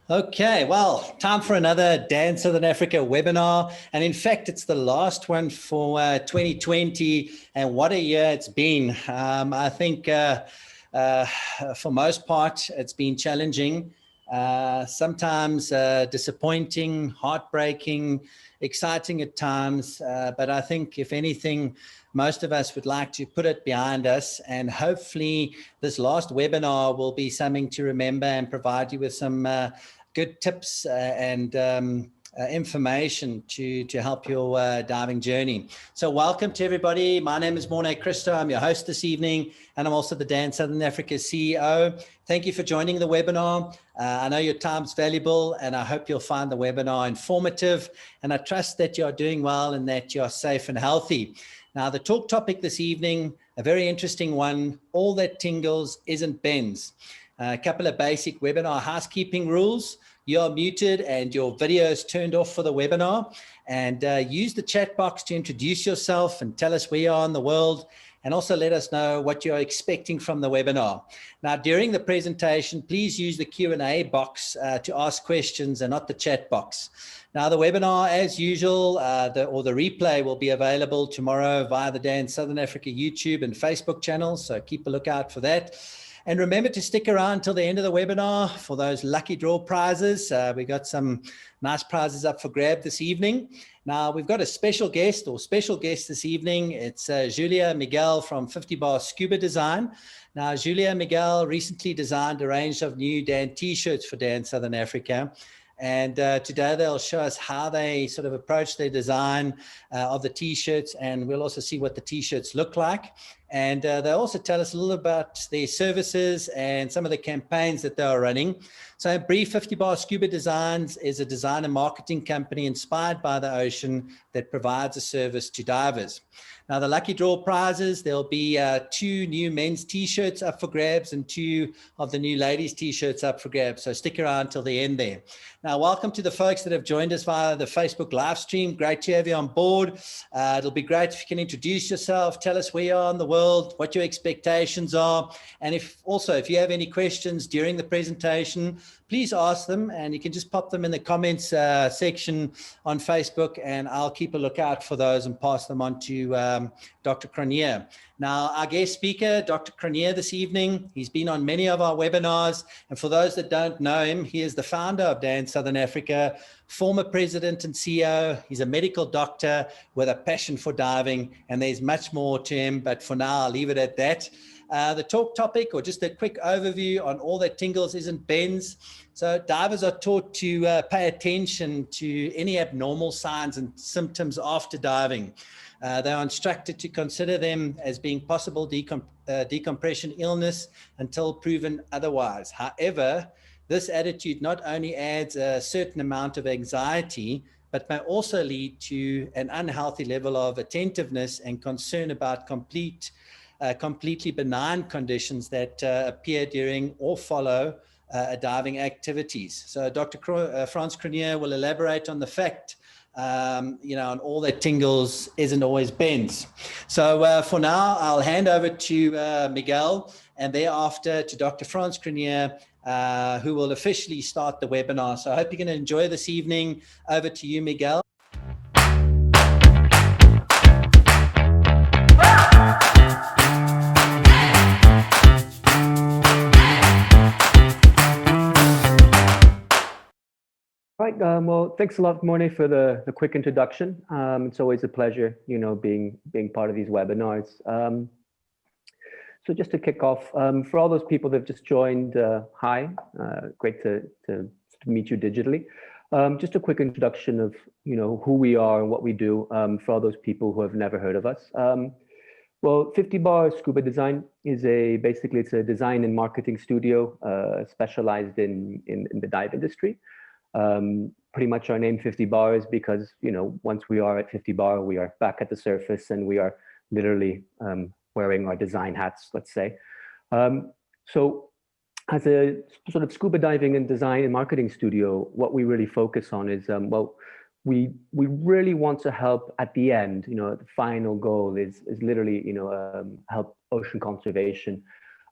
Okay, well, time for another Dan Southern Africa webinar. And in fact, it's the last one for 2020. And what a year it's been. I think for most part, it's been challenging, sometimes disappointing, heartbreaking, exciting at times. But I think, if anything, most of us would like to put it behind us, and hopefully this last webinar will be something to remember and provide you with some good tips and information to help your diving journey. So welcome to everybody. My name is Morne Christo. I'm your host this evening, and I'm also the Dan Southern Africa CEO. Thank you for joining the webinar. I know your time's valuable, and I hope you'll find the webinar informative, and I trust that you're doing well and that you're safe and healthy. Now, the talk topic this evening, a very interesting one: all that tingles isn't bends. A couple of basic webinar housekeeping rules. You're muted and your video is turned off for the webinar. And use the chat box to introduce yourself and tell us where you are in the world, and also let us know what you're expecting from the webinar. Now, during the presentation, please use the Q&A box to ask questions and not the chat box. Now, the webinar, as usual, the replay will be available tomorrow via the Dan Southern Africa YouTube and Facebook channels, so keep a lookout for that. And remember to stick around till the end of the webinar for those lucky draw prizes. We got some nice prizes up for grab this evening. Now, we've got a special guest this evening. It's Julia Miguel from 50 Bar Scuba Design. Now, Julia Miguel recently designed a range of new Dan t-shirts for Dan Southern Africa. And today they'll show us how they sort of approach their design of the t-shirts, and we'll also see what the t-shirts look like. And they'll also tell us a little about their services and some of the campaigns that they are running. So in brief, 50 Bar Scuba Designs is a design and marketing company inspired by the ocean that provides a service to divers. Now, the lucky draw prizes, there'll be 2 new men's t-shirts up for grabs and 2 of the new ladies t-shirts up for grabs. So stick around till the end there. Now, welcome to the folks that have joined us via the Facebook live stream. Great to have you on board. It'll be great if you can introduce yourself, tell us where you are in the world, what your expectations are. And if you have any questions during the presentation, please ask them, and you can just pop them in the comments section on Facebook, and I'll keep a lookout for those and pass them on to Dr. Cronier. Now, our guest speaker, Dr. Cronier, this evening, he's been on many of our webinars, and for those that don't know him, he is the founder of Dan Southern Africa, former president and CEO. He's a medical doctor with a passion for diving, and there's much more to him, but for now, I'll leave it at that. The talk topic, or just a quick overview on all that tingles isn't bends. So divers are taught to pay attention to any abnormal signs and symptoms after diving. They are instructed to consider them as being possible decompression illness until proven otherwise. However, this attitude not only adds a certain amount of anxiety, but may also lead to an unhealthy level of attentiveness and concern about completely benign conditions that appear during or follow diving activities. So Dr. Frans Cronier will elaborate on the fact, on all that tingles isn't always bends. So for now, I'll hand over to Miguel, and thereafter to Dr. Frans Cronier, who will officially start the webinar. So I hope you're going to enjoy this evening. Over to you, Miguel. Right. Well, thanks a lot, Morne, for the quick introduction. It's always a pleasure, being part of these webinars. So just to kick off, for all those people that have just joined, hi, great to meet you digitally. Just a quick introduction of, who we are and what we do, for all those people who have never heard of us. Well, 50 Bar Scuba Design is basically it's a design and marketing studio specialized in the dive industry. Pretty much our name 50 Bar is because, once we are at 50 Bar, we are back at the surface and we are literally wearing our design hats, let's say. So as a sort of scuba diving and design and marketing studio, what we really focus on is, we really want to help at the end, the final goal is literally, help ocean conservation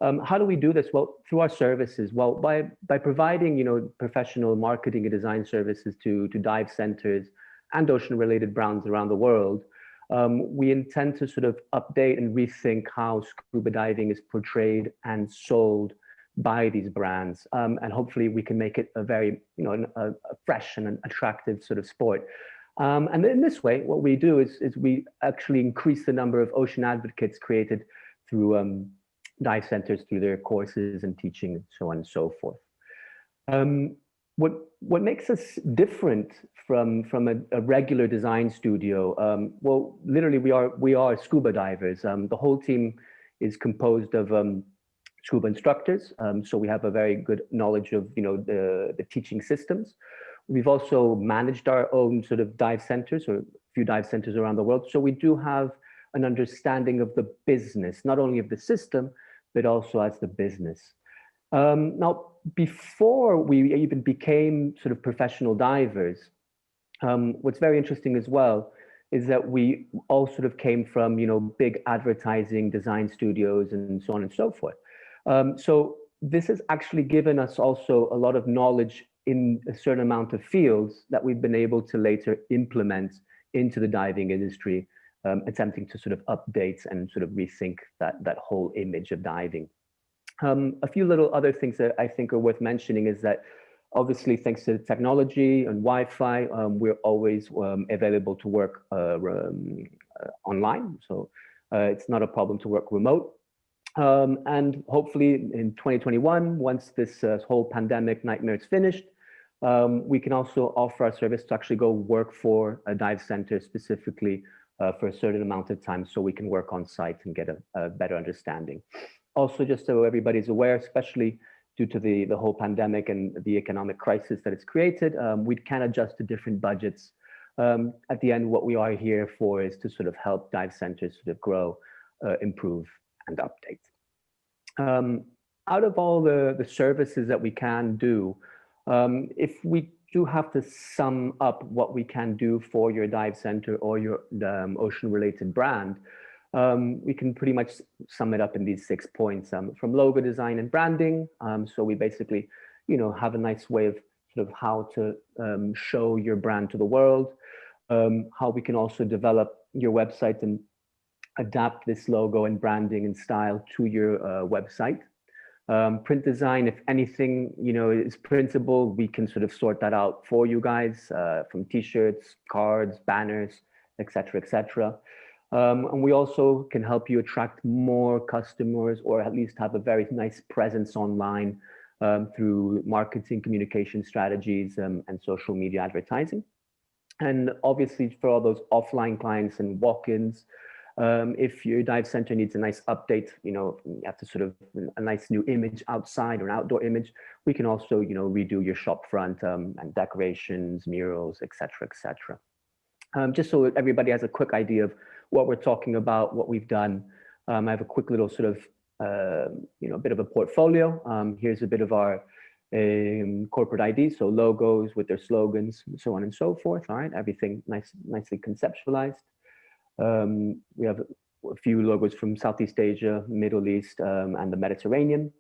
How do we do this? Well, through our services. Well, by providing, professional marketing and design services to dive centers and ocean-related brands around the world, we intend to sort of update and rethink how scuba diving is portrayed and sold by these brands, and hopefully we can make it a very, a fresh and an attractive sort of sport. And in this way, what we do is we actually increase the number of ocean advocates created through dive centers, through their courses and teaching, and so on and so forth. What makes us different from a regular design studio? Well, literally, we are scuba divers. The whole team is composed of scuba instructors, so we have a very good knowledge of the teaching systems. We've also managed our own sort of dive centers, or a few dive centers around the world, so we do have an understanding of the business, not only of the system, but also as the business. Now, before we even became sort of professional divers, what's very interesting as well is that we all sort of came from, big advertising design studios and so on and so forth. So this has actually given us also a lot of knowledge in a certain amount of fields that we've been able to later implement into the diving industry, attempting to sort of update and sort of rethink that whole image of diving. A few little other things that I think are worth mentioning is that obviously, thanks to technology and Wi-Fi, we're always available to work online. So it's not a problem to work remote. And hopefully in 2021, once this whole pandemic nightmare is finished, we can also offer our service to actually go work for a dive center specifically for a certain amount of time, so we can work on site and get a better understanding. Also, just so everybody's aware, especially due to the whole pandemic and the economic crisis that it's created, we can adjust to different budgets. At the end, what we are here for is to sort of help dive centers sort of grow, improve, and update. Out of all the services that we can do, if we do have to sum up what we can do for your dive center or your ocean-related brand, we can pretty much sum it up in these 6 points, from logo design and branding. So we basically, have a nice way of sort of how to show your brand to the world, how we can also develop your website and adapt this logo and branding and style to your website. Print design, if anything, is printable, we can sort of sort that out for you guys, from t-shirts, cards, banners, etc., etc. And we also can help you attract more customers, or at least have a very nice presence online through marketing, communication strategies, and social media advertising. And obviously for all those offline clients and walk-ins, if your dive center needs a nice update, you have to sort of a nice new image outside or an outdoor image, we can also, redo your shop front and decorations, murals, etc., etc. Just so everybody has a quick idea of what we're talking about, what we've done. I have a quick little sort of, bit of a portfolio. Here's a bit of our corporate ID, so logos with their slogans, and so on and so forth. All right, everything nicely conceptualized. We have a few logos from Southeast Asia, Middle East, and the Mediterranean.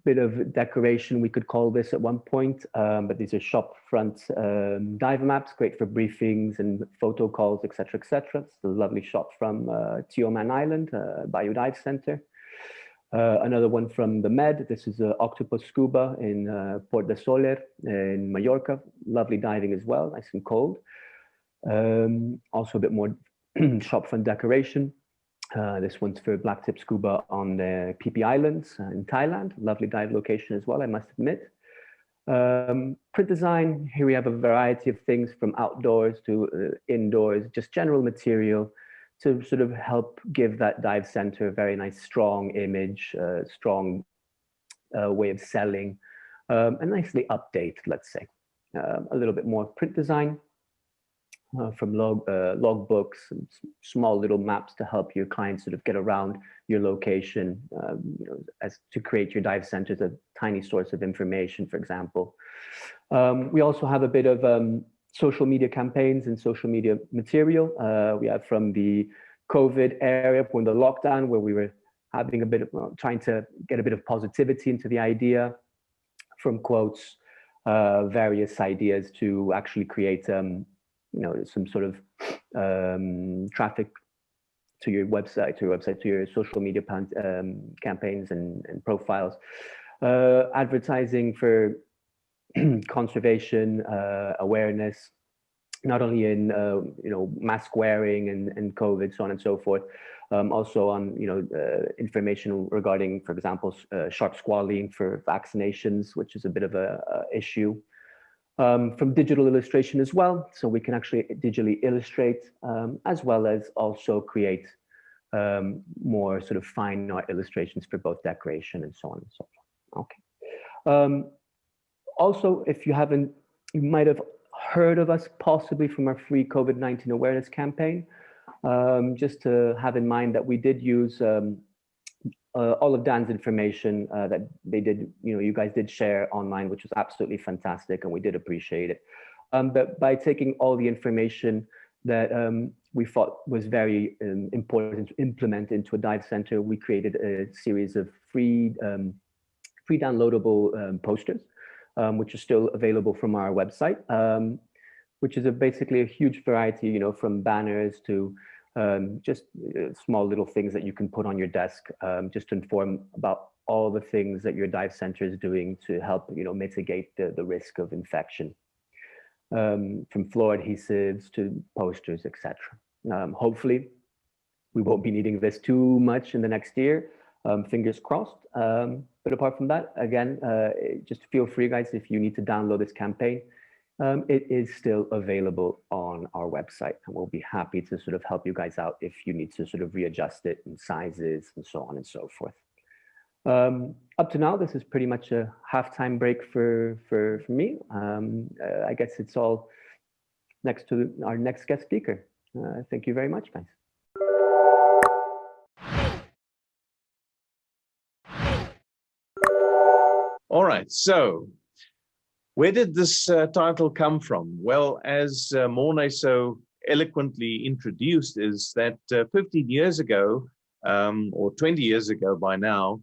Bit of decoration, we could call this at one point, but these are shop front dive maps, great for briefings and photo calls, etc., etc. It's a lovely shot from Tioman Island, Bayou Dive Center. Another one from the Med. This is Octopus Scuba in Port de Soler in Mallorca. Lovely diving as well, nice and cold. Also a bit more shop front decoration. This one's for Black Tip Scuba on the Phi Phi Islands in Thailand. Lovely dive location as well, I must admit. Print design, here we have a variety of things from outdoors to indoors, just general material to sort of help give that dive center a very nice, strong image, strong way of selling, and nicely update, let's say. A little bit more print design. From log books and small little maps to help your clients sort of get around your location, as to create your dive center as a tiny source of information, for example. We also have a bit of social media campaigns and social media material. We have from the COVID area, from the lockdown, where we were having a bit of, trying to get a bit of positivity into the idea, from quotes, various ideas to actually create, you know, some sort of traffic to your website, to your social media campaigns and profiles, advertising for conservation, awareness, not only in you know, mask wearing and COVID, so on and so forth, also on, you know, information regarding, for example, sharp squalene for vaccinations, which is a bit of a issue. From digital illustration as well, so we can actually digitally illustrate, as well as also create more sort of fine art illustrations for both decoration and so on and so forth. Okay. Also, if you haven't, you might have heard of us possibly from our free COVID-19 awareness campaign. Just to have in mind that we did use all of Dan's information that they did, you know, you guys did share online, which was absolutely fantastic, and we did appreciate it. But by taking all the information that we thought was very important to implement into a dive center, we created a series of free downloadable posters, which are still available from our website, which is basically a huge variety, you know, from banners to just small little things that you can put on your desk, just to inform about all the things that your dive center is doing to help, you know, mitigate the risk of infection, from floor adhesives to posters, etc. Hopefully, we won't be needing this too much in the next year. Fingers crossed. But apart from that, again, just feel free, guys, if you need to download this campaign. It is still available on our website, and we'll be happy to sort of help you guys out if you need to sort of readjust it in sizes and so on and so forth. Up to now, this is pretty much a halftime break for me. I guess it's all next to our next guest speaker. Thank you very much, guys. All right, so where did this title come from? Well, as Mornay so eloquently introduced, is that 15 years ago, or 20 years ago by now,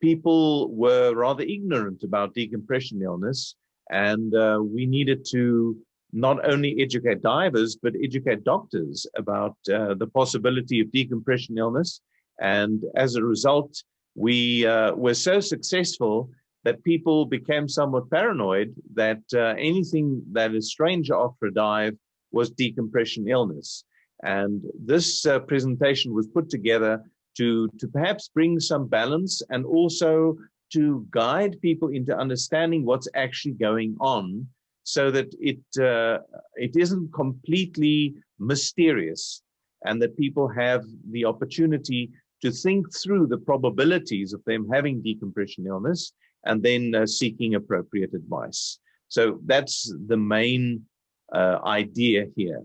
people were rather ignorant about decompression illness, and we needed to not only educate divers, but educate doctors about the possibility of decompression illness. And as a result, we were so successful that people became somewhat paranoid that anything that is strange after a dive was decompression illness. And this presentation was put together to perhaps bring some balance and also to guide people into understanding what's actually going on, so that it isn't completely mysterious, and that people have the opportunity to think through the probabilities of them having decompression illness and then seeking appropriate advice. So that's the main idea here.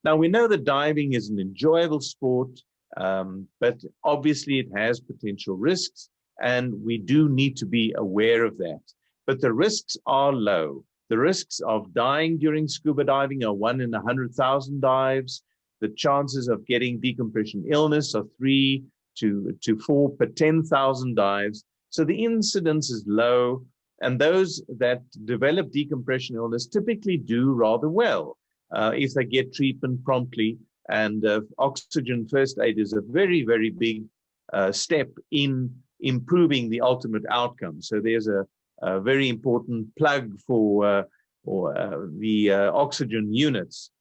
Now, we know that diving is an enjoyable sport, but obviously it has potential risks, and we do need to be aware of that. But the risks are low. The risks of dying during scuba diving are 1 in 100,000 dives. The chances of getting decompression illness are 3 to 4 per 10,000 dives. So the incidence is low, and those that develop decompression illness typically do rather well if they get treatment promptly. And oxygen first aid is a very, very big step in improving the ultimate outcome. So there's a very important plug for the oxygen units.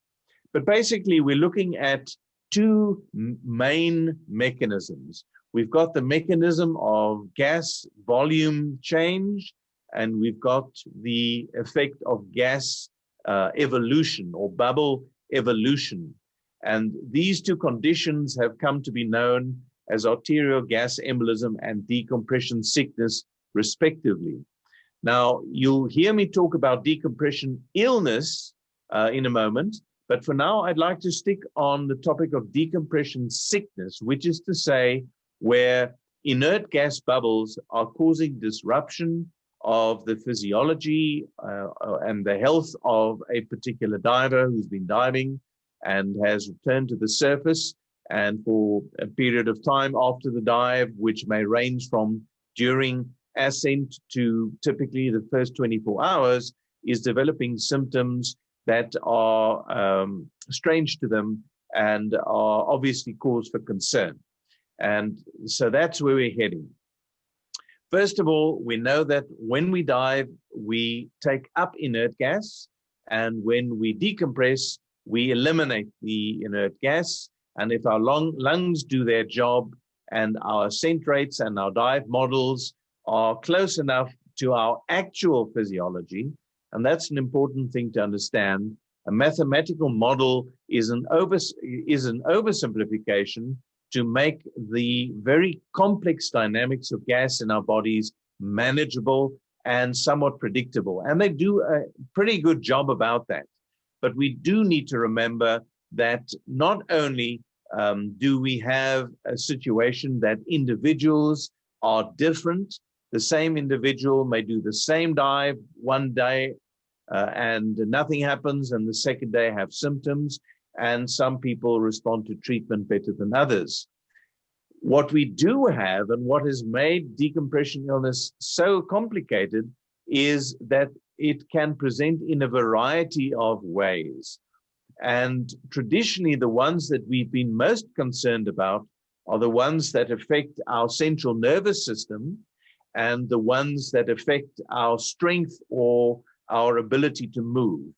But basically, we're looking at two main mechanisms. We've got the mechanism of gas volume change, and we've got the effect of gas evolution or bubble evolution. And these two conditions have come to be known as arterial gas embolism and decompression sickness, respectively. Now, you'll hear me talk about decompression illness in a moment, but for now, I'd like to stick on the topic of decompression sickness, which is to say where inert gas bubbles are causing disruption of the physiology and the health of a particular diver who's been diving and has returned to the surface. and for a period of time after the dive, which may range from during ascent to typically the first 24 hours, is developing symptoms that are strange to them and are obviously cause for concern. And so that's where we're heading. First of all, we know that when we dive, we take up inert gas, and when we decompress, we eliminate the inert gas. And if our lungs do their job and our ascent rates and our dive models are close enough to our actual physiology, and that's an important thing to understand, a mathematical model is an oversimplification to make the very complex dynamics of gas in our bodies manageable and somewhat predictable. And they do a pretty good job about that. But we do need to remember that not only do we have a situation that individuals are different, the same individual may do the same dive one day and nothing happens, and the second day have symptoms, and some people respond to treatment better than others. What we do have, and what has made decompression illness so complicated, is that it can present in a variety of ways. And traditionally, the ones that we've been most concerned about are the ones that affect our central nervous system and the ones that affect our strength or our ability to move.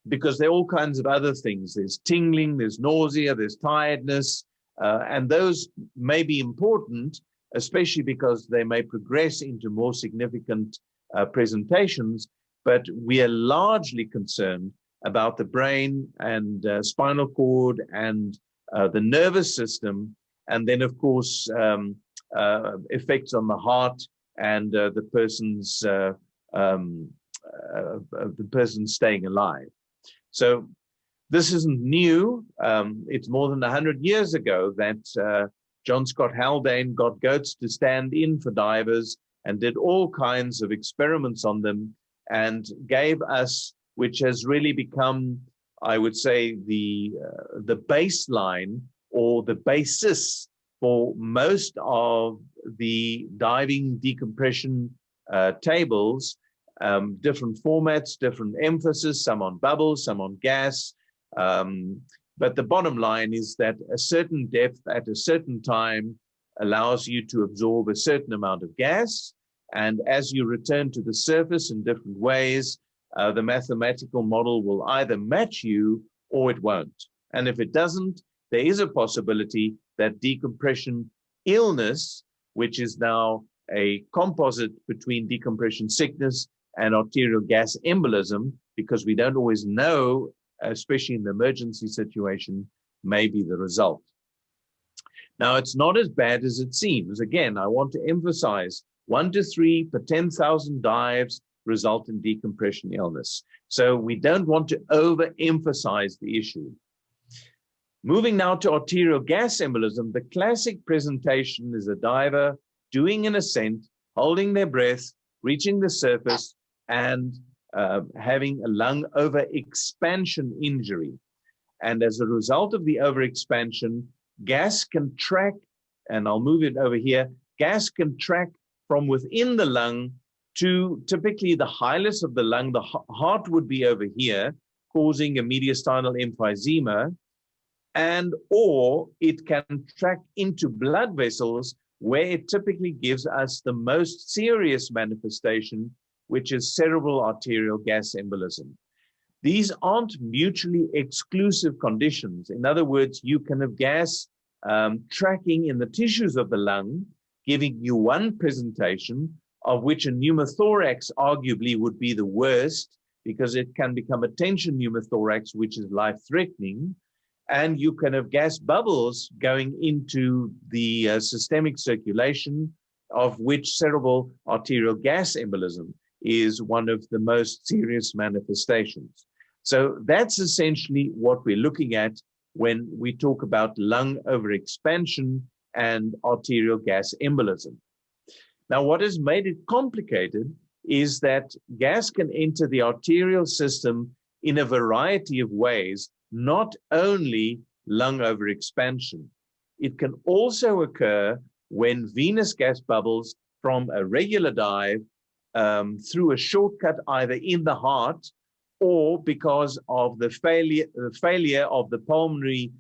Because there are all kinds of other things. There's tingling, there's nausea, there's tiredness, and those may be important, especially because they may progress into more significant presentations, but we are largely concerned about the brain and spinal cord and the nervous system, and then of course effects on the heart and the person staying alive. So this isn't new. It's more than 100 years ago that John Scott Haldane got goats to stand in for divers and did all kinds of experiments on them and gave us, which has really become, I would say, the baseline or the basis for most of the diving decompression tables, different formats, different emphasis, some on bubbles, some on gas. But the bottom line is that a certain depth at a certain time allows you to absorb a certain amount of gas. And as you return to the surface in different ways, the mathematical model will either match you or it won't. And if it doesn't, there is a possibility that decompression illness, which is now a composite between decompression sickness and arterial gas embolism, because we don't always know, especially in the emergency situation, may be the result. Now, it's not as bad as it seems. Again, I want to emphasize 1 to 3 per 10,000 dives result in decompression illness. So we don't want to overemphasize the issue. Moving now to arterial gas embolism, the classic presentation is a diver doing an ascent, holding their breath, reaching the surface, and having a lung overexpansion injury. And as a result of the overexpansion, gas can track, and I'll move it over here, gas can track from within the lung to typically the hilus of the lung. The heart would be over here, causing a mediastinal emphysema, and or it can track into blood vessels, where it typically gives us the most serious manifestation, which is cerebral arterial gas embolism. These aren't mutually exclusive conditions. In other words, you can have gas tracking in the tissues of the lung, giving you one presentation, of which a pneumothorax arguably would be the worst, because it can become a tension pneumothorax, which is life-threatening. And you can have gas bubbles going into the systemic circulation, of which cerebral arterial gas embolism is one of the most serious manifestations. So that's essentially what we're looking at when we talk about lung overexpansion and arterial gas embolism. Now, what has made it complicated is that gas can enter the arterial system in a variety of ways, not only lung overexpansion. It can also occur when venous gas bubbles from a regular dive through a shortcut either in the heart or because of the failure of the pulmonary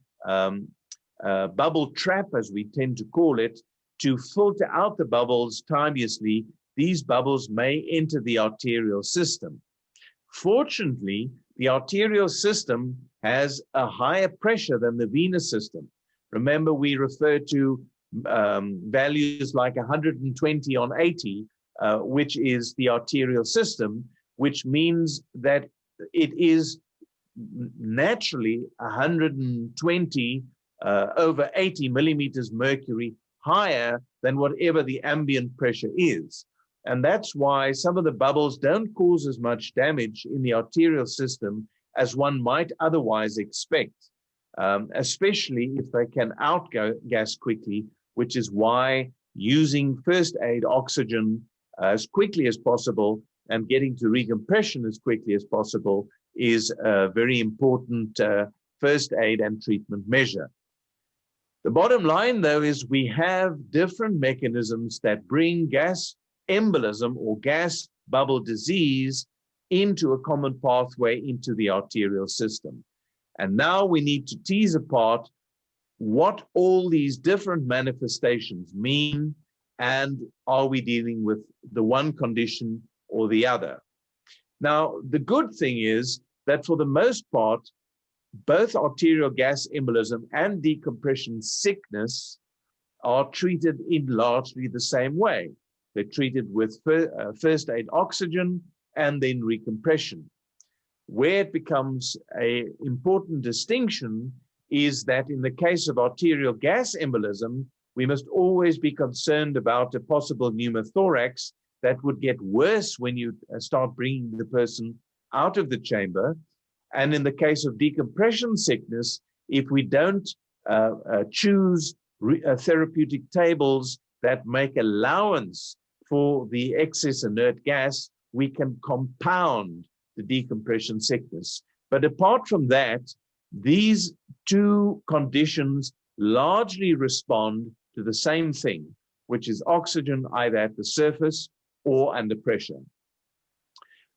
bubble trap, as we tend to call it, to filter out the bubbles timeously. These bubbles may enter the arterial system. Fortunately, the arterial system has a higher pressure than the venous system. Remember, we refer to values like 120 on 80, which is the arterial system, which means that it is naturally 120 over 80 millimeters mercury higher than whatever the ambient pressure is. And that's why some of the bubbles don't cause as much damage in the arterial system as one might otherwise expect, especially if they can outgas quickly, which is why using first aid oxygen as quickly as possible and getting to recompression as quickly as possible is a very important first aid and treatment measure. The bottom line, though, is we have different mechanisms that bring gas embolism or gas bubble disease into a common pathway into the arterial system. And now we need to tease apart what all these different manifestations mean, and are we dealing with the one condition or the other? Now, the good thing is that for the most part, both arterial gas embolism and decompression sickness are treated in largely the same way. They're treated with first aid oxygen and then recompression. Where it becomes an important distinction is that in the case of arterial gas embolism, we must always be concerned about a possible pneumothorax that would get worse when you start bringing the person out of the chamber. And in the case of decompression sickness, if we don't choose therapeutic tables that make allowance for the excess inert gas, we can compound the decompression sickness. But apart from that, these two conditions largely respond to the same thing, which is oxygen either at the surface or under pressure.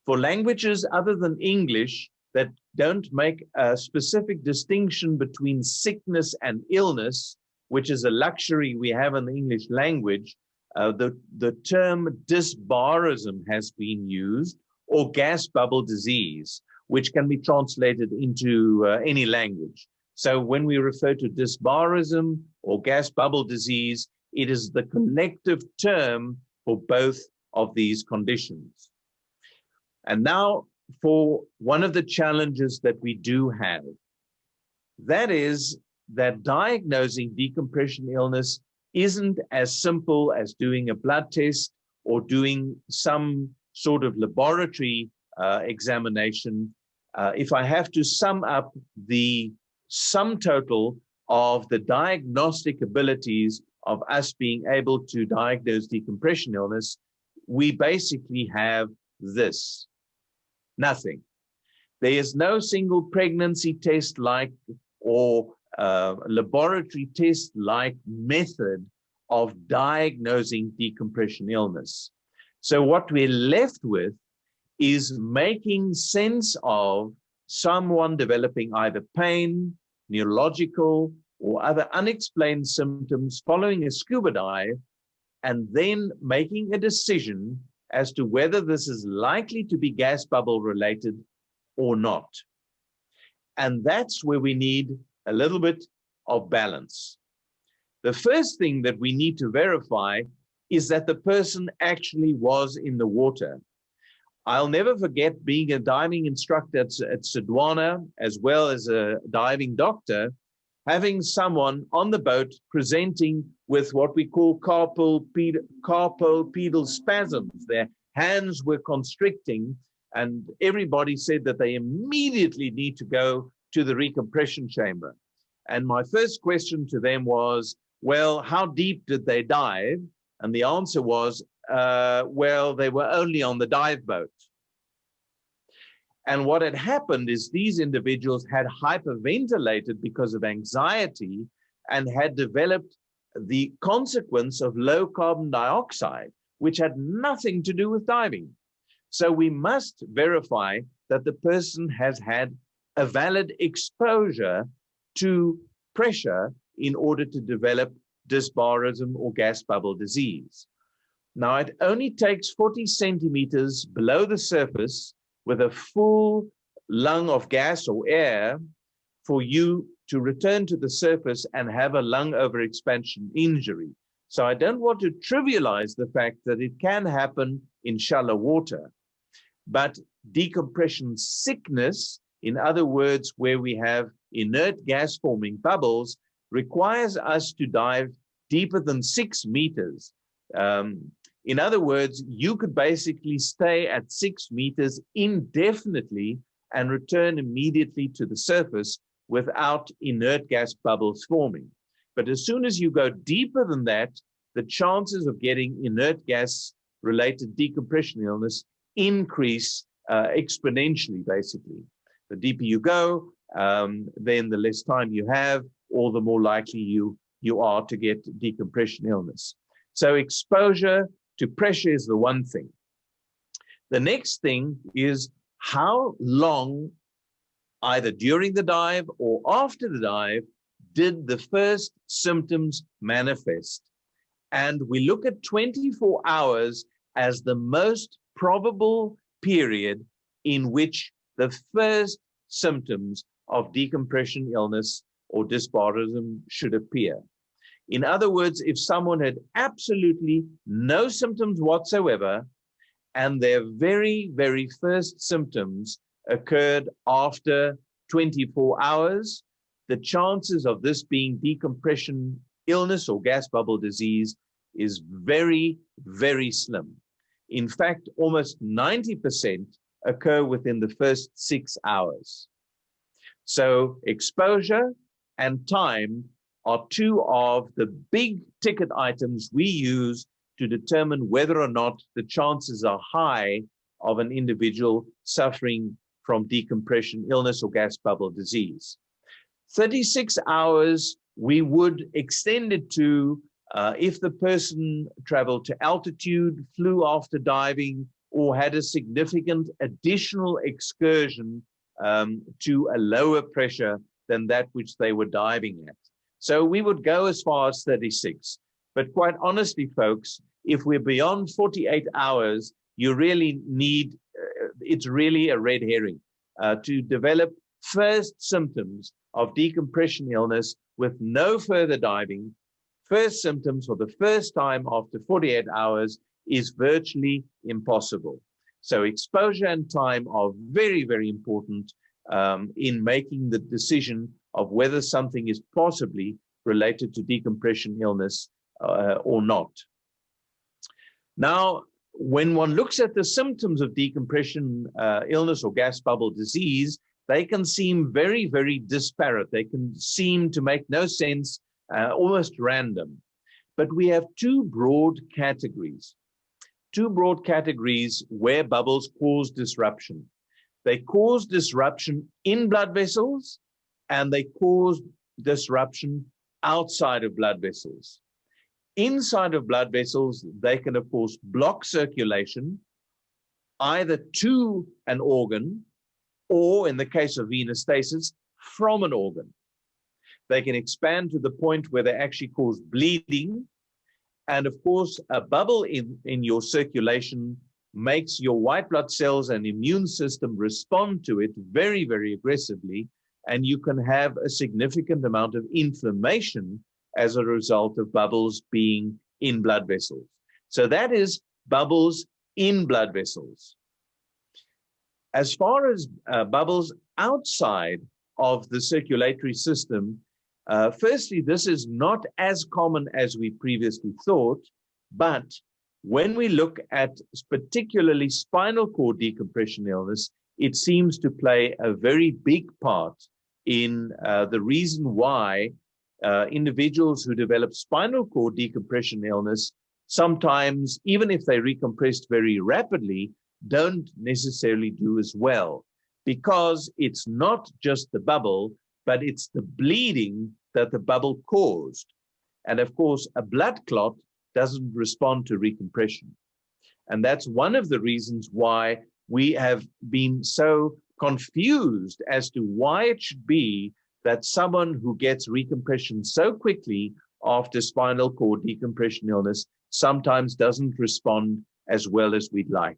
For languages other than English that don't make a specific distinction between sickness and illness, which is a luxury we have in the English language, the term dysbarism has been used, or gas bubble disease, which can be translated into any language. So when we refer to dysbarism or gas bubble disease, it is the collective term for both of these conditions. And now for one of the challenges that we do have, that is that diagnosing decompression illness isn't as simple as doing a blood test or doing some sort of laboratory examination. If I have to sum up the sum total of the diagnostic abilities of us being able to diagnose decompression illness, we basically have this: nothing. There is no single pregnancy test like or laboratory test like method of diagnosing decompression illness. So what we're left with is making sense of someone developing either pain, neurological, or other unexplained symptoms following a scuba dive, and then making a decision as to whether this is likely to be gas bubble related or not. And that's where we need a little bit of balance. The first thing that we need to verify is that the person actually was in the water. I'll never forget being a diving instructor at Sodwana, as well as a diving doctor, having someone on the boat presenting with what we call carpal pedal spasms. Their hands were constricting, and everybody said that they immediately need to go to the recompression chamber. And my first question to them was, well, how deep did they dive? And the answer was, well, they were only on the dive boat. And what had happened is these individuals had hyperventilated because of anxiety, and had developed the consequence of low carbon dioxide, which had nothing to do with diving. So we must verify that the person has had a valid exposure to pressure in order to develop dysbarism or gas bubble disease. Now, it only takes 40 centimeters below the surface with a full lung of gas or air for you to return to the surface and have a lung overexpansion injury. So I don't want to trivialize the fact that it can happen in shallow water, but decompression sickness, in other words, where we have inert gas forming bubbles, requires us to dive deeper than 6 meters. In other words, you could basically stay at 6 meters indefinitely and return immediately to the surface without inert gas bubbles forming. But as soon as you go deeper than that, the chances of getting inert gas related decompression illness increase exponentially, basically. The deeper you go, then the less time you have, or the more likely you are to get decompression illness. So exposure to pressure is the one thing. The next thing is how long, either during the dive or after the dive, did the first symptoms manifest. And we look at 24 hours as the most probable period in which the first symptoms of decompression illness or dysbarism should appear. In other words, if someone had absolutely no symptoms whatsoever, and their very, very first symptoms occurred after 24 hours, the chances of this being decompression illness or gas bubble disease is very, very slim. In fact, almost 90% occur within the first 6 hours. So exposure and time are two of the big ticket items we use to determine whether or not the chances are high of an individual suffering from decompression illness or gas bubble disease. 36 hours, we would extend it to if the person traveled to altitude, flew after diving, or had a significant additional excursion to a lower pressure than that which they were diving at. So we would go as far as 36. But quite honestly, folks, if we're beyond 48 hours, you really need, it's really a red herring to develop first symptoms of decompression illness with no further diving. First symptoms for the first time after 48 hours is virtually impossible. So exposure and time are very, very important in making the decision of whether something is possibly related to decompression illness or not. Now, when one looks at the symptoms of decompression illness or gas bubble disease, they can seem very, very disparate. They can seem to make no sense, almost random. But we have two broad categories where bubbles cause disruption. They cause disruption in blood vessels, and they cause disruption outside of blood vessels. Inside of blood vessels, they can, of course, block circulation either to an organ or, in the case of venous stasis, from an organ. They can expand to the point where they actually cause bleeding. And of course, a bubble in your circulation makes your white blood cells and immune system respond to it very, very aggressively. And you can have a significant amount of inflammation as a result of bubbles being in blood vessels. So that is bubbles in blood vessels. As far as bubbles outside of the circulatory system, firstly, this is not as common as we previously thought, but when we look at particularly spinal cord decompression illness, it seems to play a very big part in the reason why individuals who develop spinal cord decompression illness, sometimes, even if they recompressed very rapidly, don't necessarily do as well, because it's not just the bubble, but it's the bleeding that the bubble caused. And of course, a blood clot doesn't respond to recompression. And that's one of the reasons why we have been so confused as to why it should be that someone who gets recompression so quickly after spinal cord decompression illness sometimes doesn't respond as well as we'd like.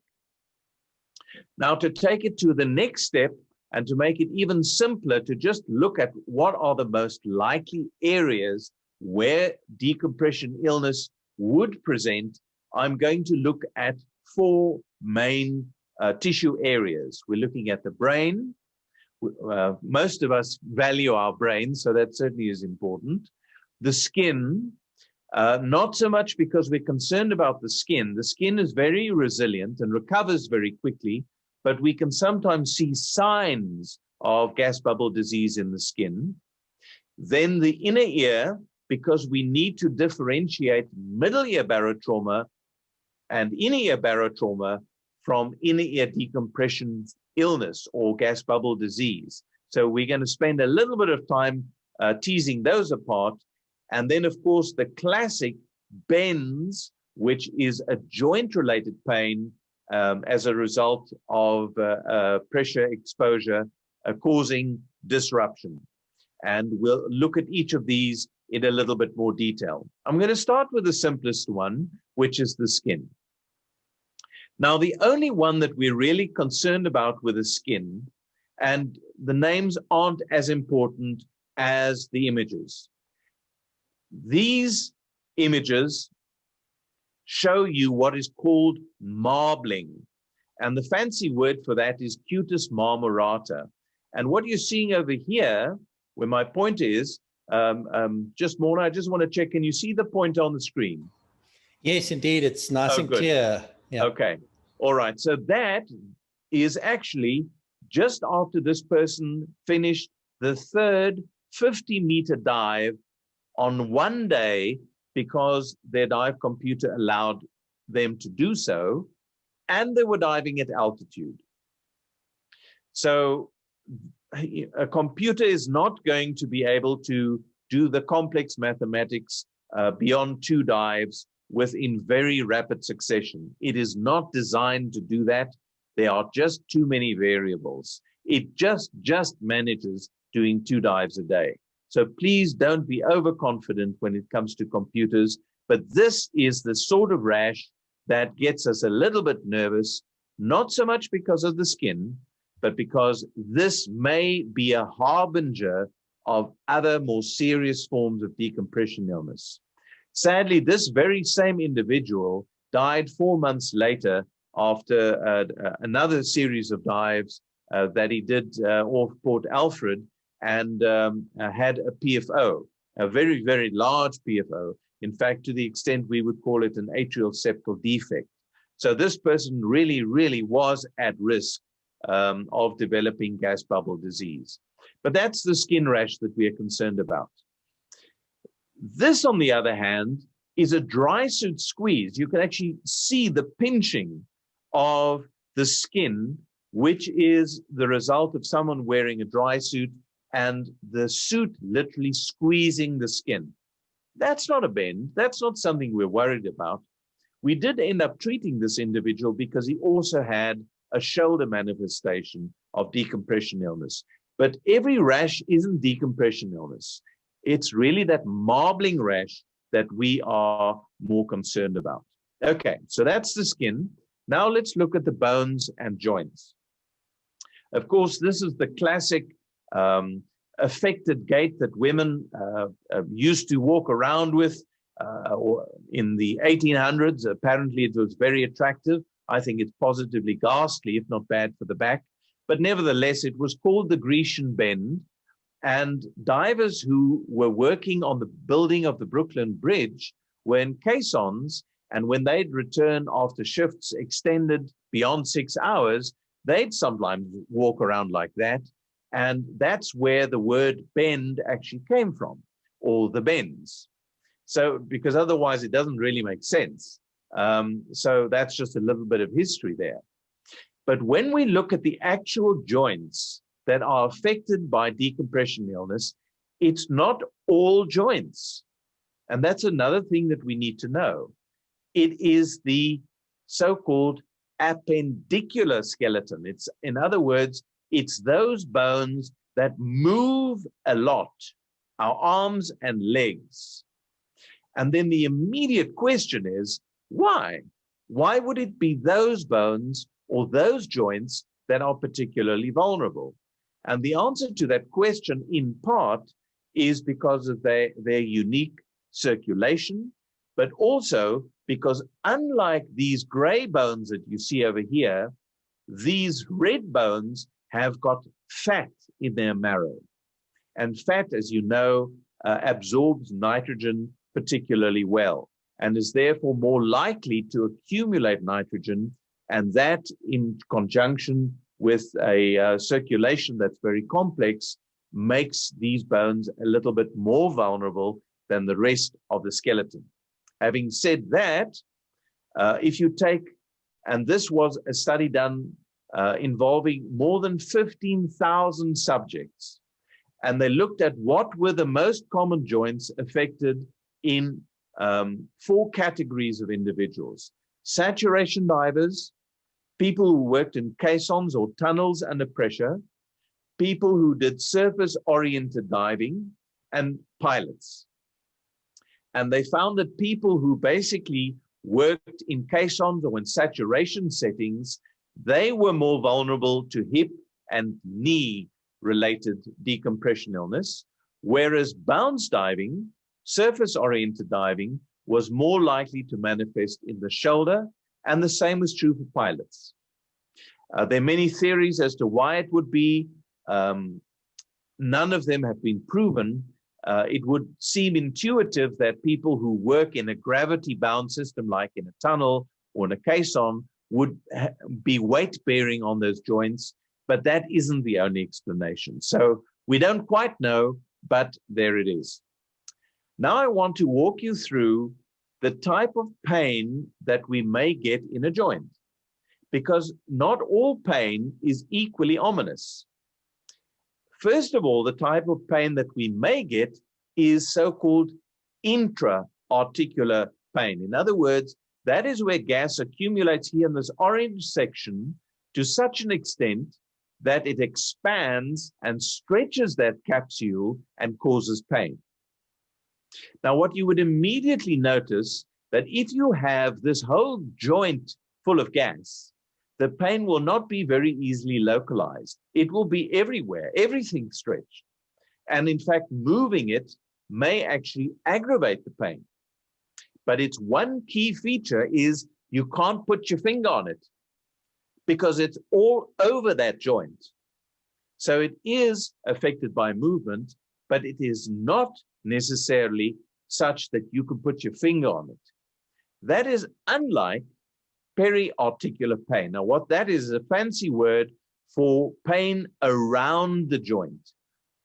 Now, to take it to the next step and to make it even simpler, to just look at what are the most likely areas where decompression illness would present, I'm going to look at 4 main tissue areas. We're looking at the brain. Most of us value our brain, so that certainly is important. The skin, not so much because we're concerned about the skin. The skin is very resilient and recovers very quickly, but we can sometimes see signs of gas bubble disease in the skin. Then the inner ear, because we need to differentiate middle ear barotrauma and inner ear barotrauma from inner ear decompression illness or gas bubble disease. So we're going to spend a little bit of time teasing those apart. And then, of course, the classic bends, which is a joint-related pain as a result of pressure exposure causing disruption. And we'll look at each of these in a little bit more detail. I'm going to start with the simplest one, which is the skin. Now, the only one that we're really concerned about with the skin, and the names aren't as important as the images. These images show you what is called marbling. And the fancy word for that is cutis marmorata. And what you're seeing over here, where my point is, just Mona, I just want to check, can you see the point on the screen? Yes, indeed, it's nice and clear. Yeah. Okay, all right. So that is actually just after this person finished the third 50-meter dive on one day because their dive computer allowed them to do so, and they were diving at altitude. So a computer is not going to be able to do the complex mathematics beyond 2 dives within very rapid succession. It is not designed to do that. There are just too many variables. It just manages doing 2 dives a day. So please don't be overconfident when it comes to computers, but this is the sort of rash that gets us a little bit nervous, not so much because of the skin, but because this may be a harbinger of other more serious forms of decompression illness. Sadly, this very same individual died 4 months later after another series of dives that he did off Port Alfred, and had a PFO, a very, very large PFO. In fact, to the extent we would call it an atrial septal defect. So this person really, really was at risk of developing gas bubble disease. But that's the skin rash that we are concerned about. This, on the other hand, is a dry suit squeeze. You can actually see the pinching of the skin, which is the result of someone wearing a dry suit and the suit literally squeezing the skin. That's not a bend. That's not something we're worried about. We did end up treating this individual because he also had a shoulder manifestation of decompression illness. But every rash isn't decompression illness. It's really that marbling rash that we are more concerned about. Okay, so that's the skin. Now let's look at the bones and joints. Of course, this is the classic affected gait that women used to walk around with or in the 1800s. Apparently, it was very attractive. I think it's positively ghastly, if not bad for the back. But nevertheless, it was called the Grecian bend. And divers who were working on the building of the Brooklyn Bridge were in caissons, and when they'd return after shifts extended beyond 6 hours, they'd sometimes walk around like that. And that's where the word bend actually came from, or the bends. So, because otherwise it doesn't really make sense. So that's just a little bit of history there. But when we look at the actual joints that are affected by decompression illness, it's not all joints. And that's another thing that we need to know. It is the so-called appendicular skeleton. It's, in other words, it's those bones that move a lot, our arms and legs. And then the immediate question is, why? Why would it be those bones or those joints that are particularly vulnerable? And the answer to that question, in part, is because of their unique circulation, but also because unlike these gray bones that you see over here, these red bones have got fat in their marrow. And fat, as you know, absorbs nitrogen particularly well and is therefore more likely to accumulate nitrogen, and that in conjunction with a circulation that's very complex makes these bones a little bit more vulnerable than the rest of the skeleton. Having said that, if you take, and this was a study done involving more than 15,000 subjects, and they looked at what were the most common joints affected in 4 categories of individuals: saturation divers, people who worked in caissons or tunnels under pressure, people who did surface-oriented diving, and pilots. And they found that people who basically worked in caissons or in saturation settings, they were more vulnerable to hip and knee-related decompression illness, whereas bounce diving, surface-oriented diving, was more likely to manifest in the shoulder, and the same was true for pilots. There are many theories as to why it would be. None of them have been proven. It would seem intuitive that people who work in a gravity-bound system, like in a tunnel or in a caisson, would be weight-bearing on those joints, but that isn't the only explanation. So we don't quite know, but there it is. Now I want to walk you through the type of pain that we may get in a joint, because not all pain is equally ominous. First of all, the type of pain that we may get is so-called intra-articular pain. In other words, that is where gas accumulates here in this orange section to such an extent that it expands and stretches that capsule and causes pain. Now, what you would immediately notice that if you have this whole joint full of gas, the pain will not be very easily localized. It will be everywhere, everything stretched. And in fact, moving it may actually aggravate the pain. But its one key feature is you can't put your finger on it because it's all over that joint. So it is affected by movement, but it is not necessarily such that you can put your finger on it. That is unlike periarticular pain. Now, what that is a fancy word for pain around the joint.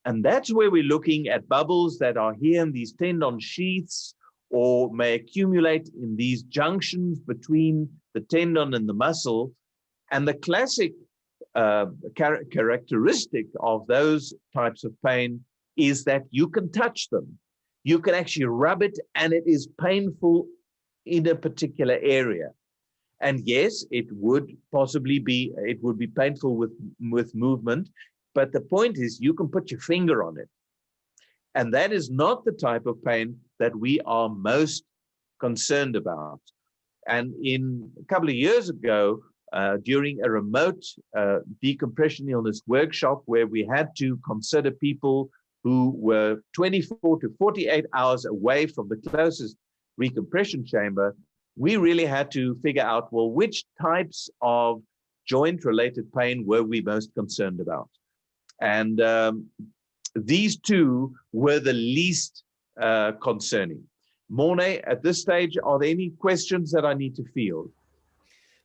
And that's where we're looking at bubbles that are here in these tendon sheaths or may accumulate in these junctions between the tendon and the muscle. And the classic characteristic of those types of pain is that you can touch them. You can actually rub it and it is painful in a particular area. And yes, it would possibly be, it would be painful with movement, but the point is you can put your finger on it. And that is not the type of pain that we are most concerned about. And in a couple of years ago, during a remote decompression illness workshop where we had to consider people who were 24 to 48 hours away from the closest recompression chamber, we really had to figure out, well, which types of joint-related pain were we most concerned about? And these two were the least concerning. Mornay, at this stage, are there any questions that I need to field?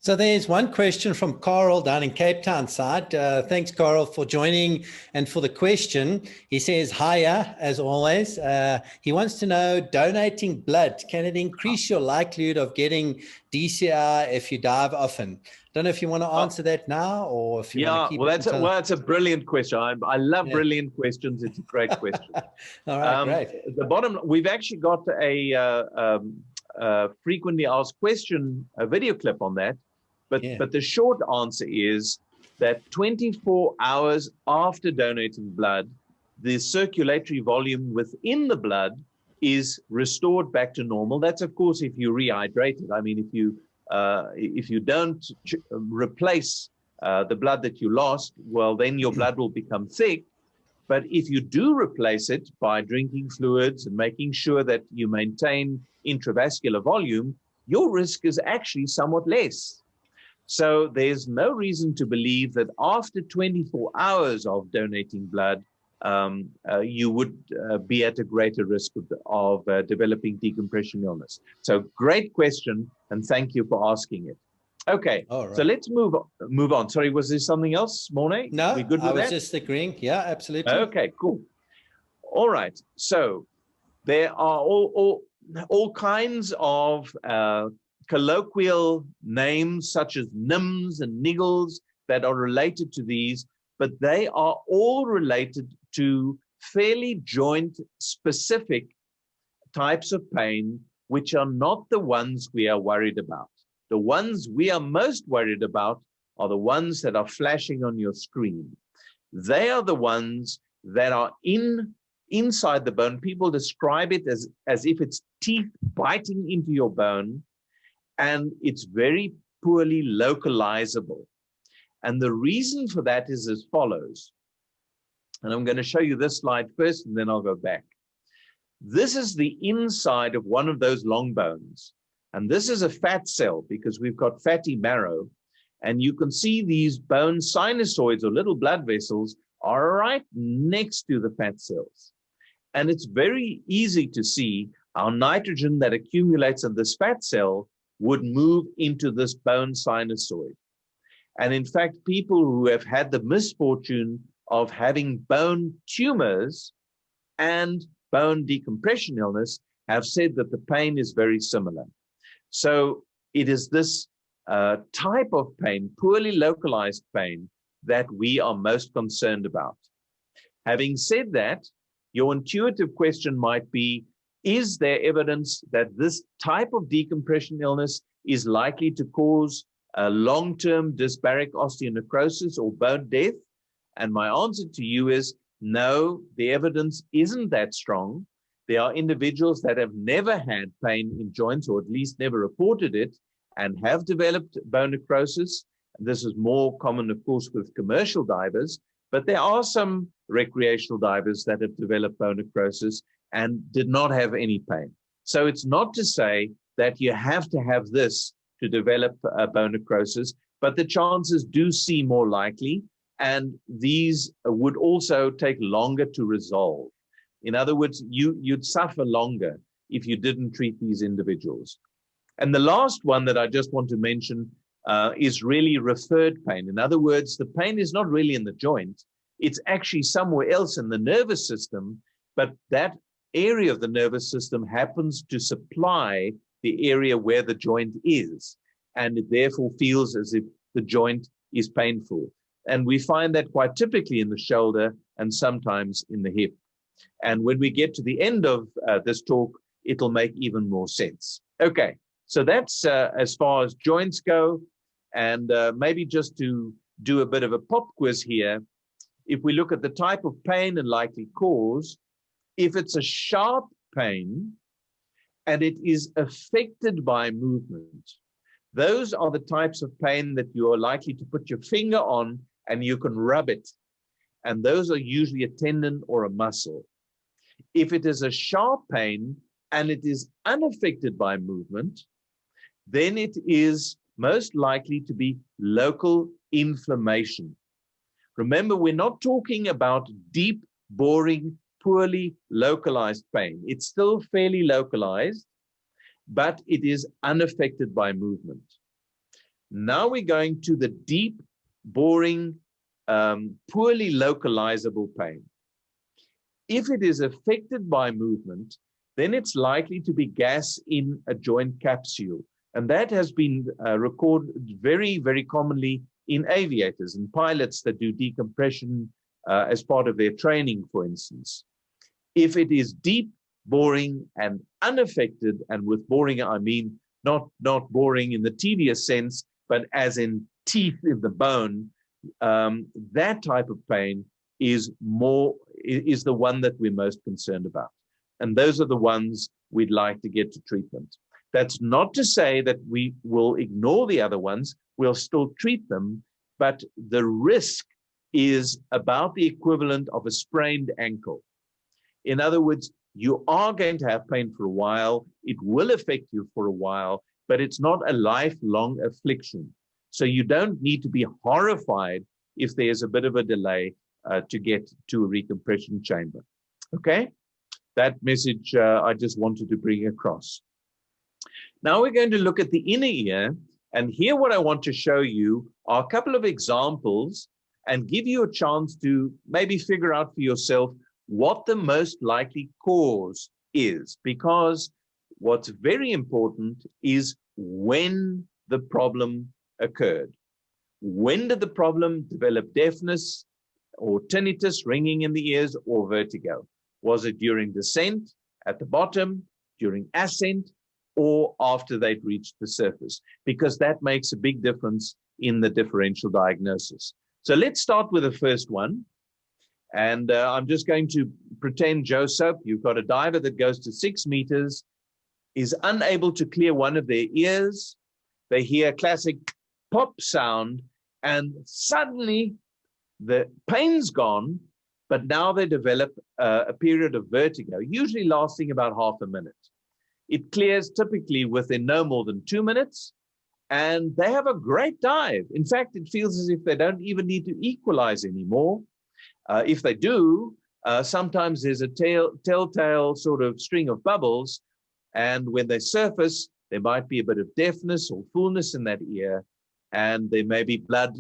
So there's one question from Carl down in Cape Town side. Thanks, Carl, for joining and for the question. He says, hiya, as always. He wants to know, donating blood, can it increase your likelihood of getting DCI if you dive often? Don't know if you want to answer that now or if you want to keep it. That's a brilliant question. I love brilliant questions. It's a great question. All right, great. We've actually got a frequently asked question, a video clip on that. But the short answer is that 24 hours after donating blood, the circulatory volume within the blood is restored back to normal. That's, of course, if you rehydrate it. I mean, if you don't replace the blood that you lost, well, then your blood will become thick. But if you do replace it by drinking fluids and making sure that you maintain intravascular volume, your risk is actually somewhat less. So there's no reason to believe that after 24 hours of donating blood, you would be at a greater risk of developing decompression illness. So great question, and thank you for asking it. Okay, right. So let's move on. Sorry, was there something else, Mornay? No, we good with I was that? just agreeing. Yeah, absolutely. Okay, cool. All right, so there are all kinds of colloquial names such as NIMS and niggles that are related to these, but they are all related to fairly joint-specific types of pain, which are not the ones we are worried about. The ones we are most worried about are the ones that are flashing on your screen. They are the ones that are inside the bone. People describe it as if it's teeth biting into your bone, and it's very poorly localizable. And the reason for that is as follows. And I'm going to show you this slide first, and then I'll go back. This is the inside of one of those long bones. And this is a fat cell because we've got fatty marrow. And you can see these bone sinusoids or little blood vessels are right next to the fat cells. And it's very easy to see how nitrogen that accumulates in this fat cell would move into this bone sinusoid. And in fact, people who have had the misfortune of having bone tumors and bone decompression illness have said that the pain is very similar. So it is this type of pain, poorly localized pain, that we are most concerned about. Having said that, your intuitive question might be, is there evidence that this type of decompression illness is likely to cause a long-term dysbaric osteonecrosis or bone death? And my answer to you is no, the evidence isn't that strong. There are individuals that have never had pain in joints, or at least never reported it, and have developed bone necrosis. This is more common, of course, with commercial divers, but there are some recreational divers that have developed bone necrosis and did not have any pain. So it's not to say that you have to have this to develop bone necrosis, but the chances do seem more likely, and these would also take longer to resolve. In other words, you'd suffer longer if you didn't treat these individuals. And the last one that I just want to mention is really referred pain. In other words, the pain is not really in the joint. It's actually somewhere else in the nervous system, but that area of the nervous system happens to supply the area where the joint is, and it therefore feels as if the joint is painful. And we find that quite typically in the shoulder and sometimes in the hip. And when we get to the end of this talk, it'll make even more sense. Okay, so that's as far as joints go. And maybe just to do a bit of a pop quiz here, if we look at the type of pain and likely cause, if it's a sharp pain and it is affected by movement, those are the types of pain that you are likely to put your finger on and you can rub it. And those are usually a tendon or a muscle. If it is a sharp pain and it is unaffected by movement, then it is most likely to be local inflammation. Remember, we're not talking about deep, boring, poorly localized pain. It's still fairly localized, but it is unaffected by movement. Now we're going to the deep, boring, poorly localizable pain. If it is affected by movement, then it's likely to be gas in a joint capsule. And that has been recorded very, very commonly in aviators and pilots that do decompression as part of their training, for instance. If it is deep, boring, and unaffected, and with boring, I mean not boring in the tedious sense, but as in teeth in the bone, that type of pain is the one that we're most concerned about. And those are the ones we'd like to get to treatment. That's not to say that we will ignore the other ones. We'll still treat them, but the risk is about the equivalent of a sprained ankle. In other words, you are going to have pain for a while. It will affect you for a while, but it's not a lifelong affliction. So you don't need to be horrified if there's a bit of a delay to get to a recompression chamber. Okay? That message I just wanted to bring across. Now we're going to look at the inner ear, and here what I want to show you are a couple of examples and give you a chance to maybe figure out for yourself what the most likely cause is, because what's very important is when the problem occurred. When did the problem develop? Deafness or tinnitus, ringing in the ears, or vertigo? Was it during descent, at the bottom, during ascent, or after they'd reached the surface? Because that makes a big difference in the differential diagnosis. So let's start with the first one. And I'm just going to pretend, Joe Soap, you've got a diver that goes to 6 meters, is unable to clear one of their ears. They hear a classic pop sound, and suddenly the pain's gone, but now they develop a period of vertigo, usually lasting about half a minute. It clears typically within no more than 2 minutes, and they have a great dive. In fact, it feels as if they don't even need to equalize anymore. If they do, sometimes there's a telltale sort of string of bubbles, and when they surface, there might be a bit of deafness or fullness in that ear, and there may be blood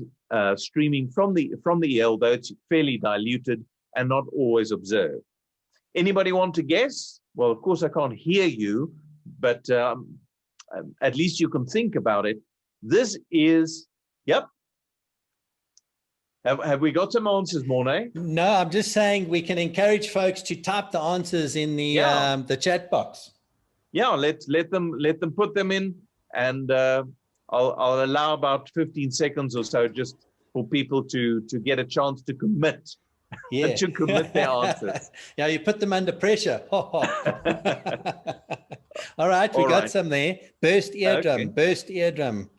streaming from the ear, although it's fairly diluted and not always observed. Anybody want to guess? Well, of course, I can't hear you, but at least you can think about it. This is, yep. Have we got some answers, Mornay? No, I'm just saying we can encourage folks to type the answers in the chat box. Yeah, let them put them in, and I'll allow about 15 seconds or so just for people to get a chance to commit. Yeah. To commit their answers. Yeah, you put them under pressure. All right, we got some there. Burst eardrum, okay. Burst eardrum.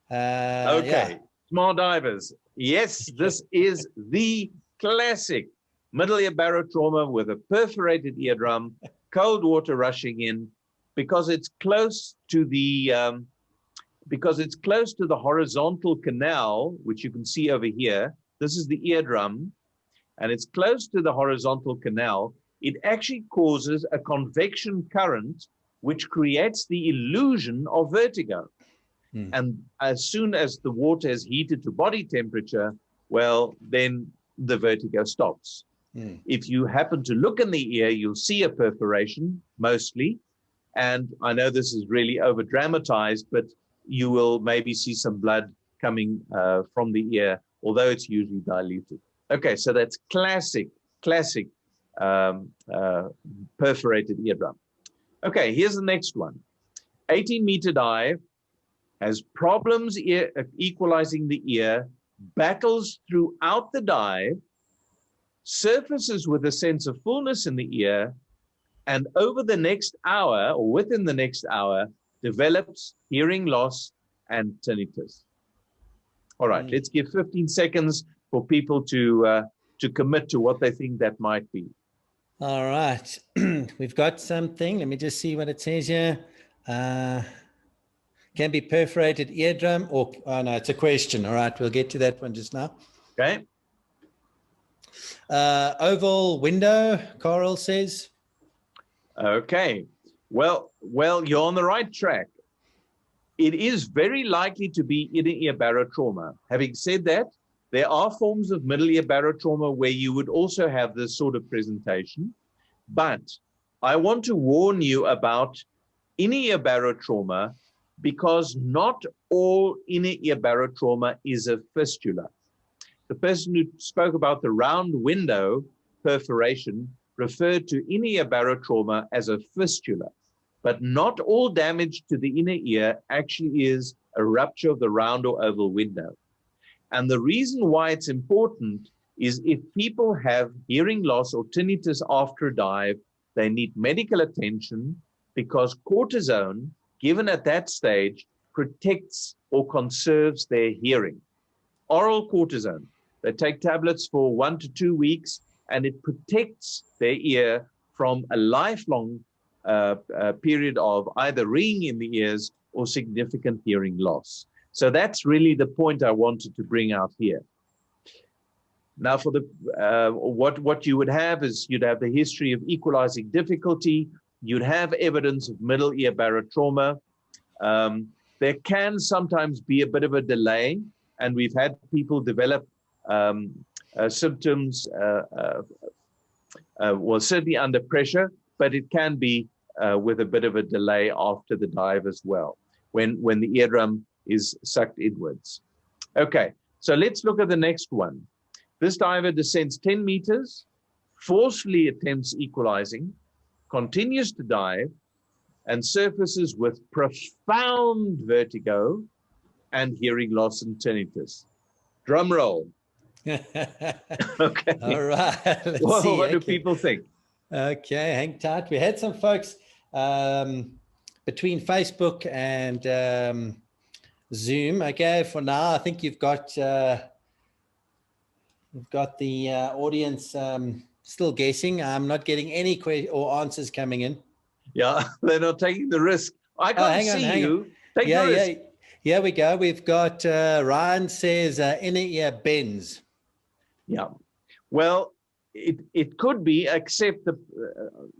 Okay, yeah. Small divers. Yes, this is the classic middle ear barotrauma with a perforated eardrum, cold water rushing in, because it's close to the horizontal canal, which you can see over here. This is the eardrum, and it's close to the horizontal canal. It actually causes a convection current, which creates the illusion of vertigo. And as soon as the water is heated to body temperature, well, then the vertigo stops. If you happen to look in the ear, you'll see a perforation, mostly. And I know this is really over-dramatized, but you will maybe see some blood coming from the ear, although it's usually diluted. Okay, so that's classic perforated eardrum. Okay, here's the next one. 18-meter dive, has problems equalizing the ear, battles throughout the dive, surfaces with a sense of fullness in the ear, and over the next hour, or within the next hour, develops hearing loss and tinnitus. All right, let's give 15 seconds for people to commit to what they think that might be. All right, we've got something. Let me just see what it says here. Can be perforated eardrum, or, oh no, it's a question. All right, we'll get to that one just now. Okay. Oval window, Coral says. Okay. Well, you're on the right track. it is very likely to be inner ear barotrauma. Having said that, there are forms of middle ear barotrauma where you would also have this sort of presentation. But I want to warn you about inner ear barotrauma, because not all inner ear barotrauma is a fistula. The person who spoke about the round window perforation referred to inner ear barotrauma as a fistula. But not all damage to the inner ear actually is a rupture of the round or oval window. And the reason why it's important is if people have hearing loss or tinnitus after a dive, they need medical attention, because cortisone, given at that stage, protects or conserves their hearing. Oral cortisone, they take tablets for 1 to 2 weeks, and it protects their ear from a lifelong period of either ringing in the ears or significant hearing loss. So that's really the point I wanted to bring out here. Now, for the what you would have is you'd have the history of equalizing difficulty. You'd have evidence of middle ear barotrauma. There can sometimes be a bit of a delay, and we've had people develop symptoms, well, certainly under pressure, but it can be with a bit of a delay after the dive as well, when the eardrum is sucked inwards. Okay, so let's look at the next one. This diver descends 10 meters, forcefully attempts equalizing, continues to dive, and surfaces with profound vertigo and hearing loss and tinnitus. Drum roll. Okay. All right. Well, what do people think? Okay, hang tight. We had some folks between Facebook and Zoom. Okay, for now, I think you've got the audience still guessing. I'm not getting any questions or answers coming in. Yeah, they're not taking the risk. I can't see you. Take the risk. Here we go. We've got Ryan says inner ear bends. Yeah. Well, it could be, except the,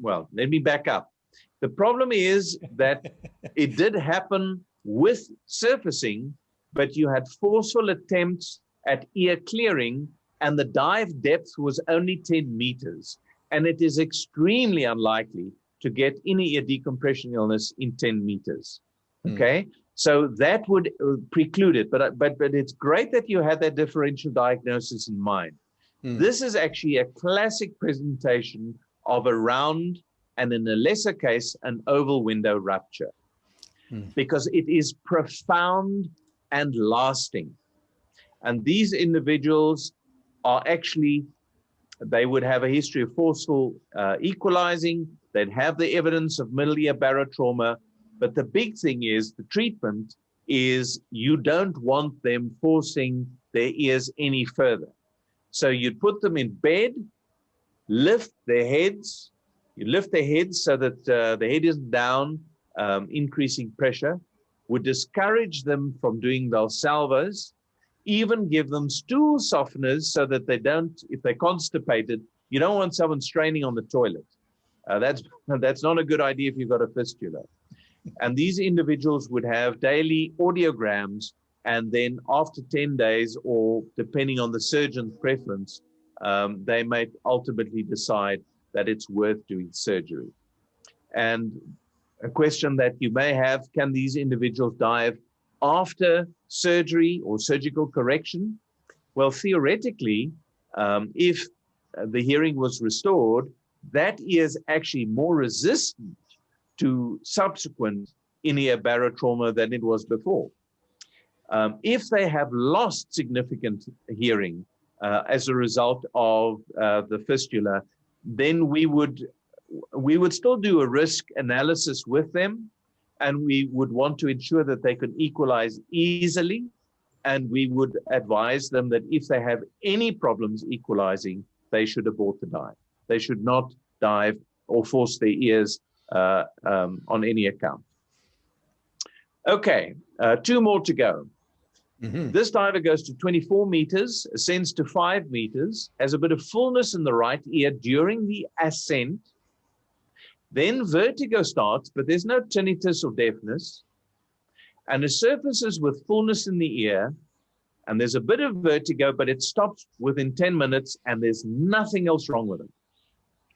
well, let me back up. The problem is that it did happen with surfacing, but you had forceful attempts at ear clearing, and the dive depth was only 10 meters. And it is extremely unlikely to get inner ear decompression illness in 10 meters. Okay? So that would preclude it. But it's great that you had that differential diagnosis in mind. This is actually a classic presentation of a round, and in a lesser case, an oval window rupture, because it is profound and lasting. And these individuals are actually, they would have a history of forceful equalizing. They'd have the evidence of middle ear barotrauma. But the big thing is the treatment is you don't want them forcing their ears any further. So you'd put them in bed, lift their heads. You lift their heads so that the head isn't down, increasing pressure. Would discourage them from doing Valsalvas, even give them stool softeners so that they don't, if they're constipated, you don't want someone straining on the toilet. That's not a good idea if you've got a fistula. And these individuals would have daily audiograms, and then after 10 days, or depending on the surgeon's preference, they may ultimately decide that it's worth doing surgery. And a question that you may have, can these individuals dive after surgery or surgical correction? Well, theoretically, if the hearing was restored, that is actually more resistant to subsequent inner ear barotrauma than it was before. If they have lost significant hearing as a result of the fistula, then we would still do a risk analysis with them, and we would want to ensure that they could equalize easily, and we would advise them that if they have any problems equalizing, they should abort the dive. They should not dive or force their ears on any account. Okay, 2 more to go. This diver goes to 24 meters, ascends to 5 meters, has a bit of fullness in the right ear during the ascent. Then vertigo starts, but there's no tinnitus or deafness. and it surfaces with fullness in the ear, and there's a bit of vertigo, but it stops within 10 minutes, and there's nothing else wrong with them.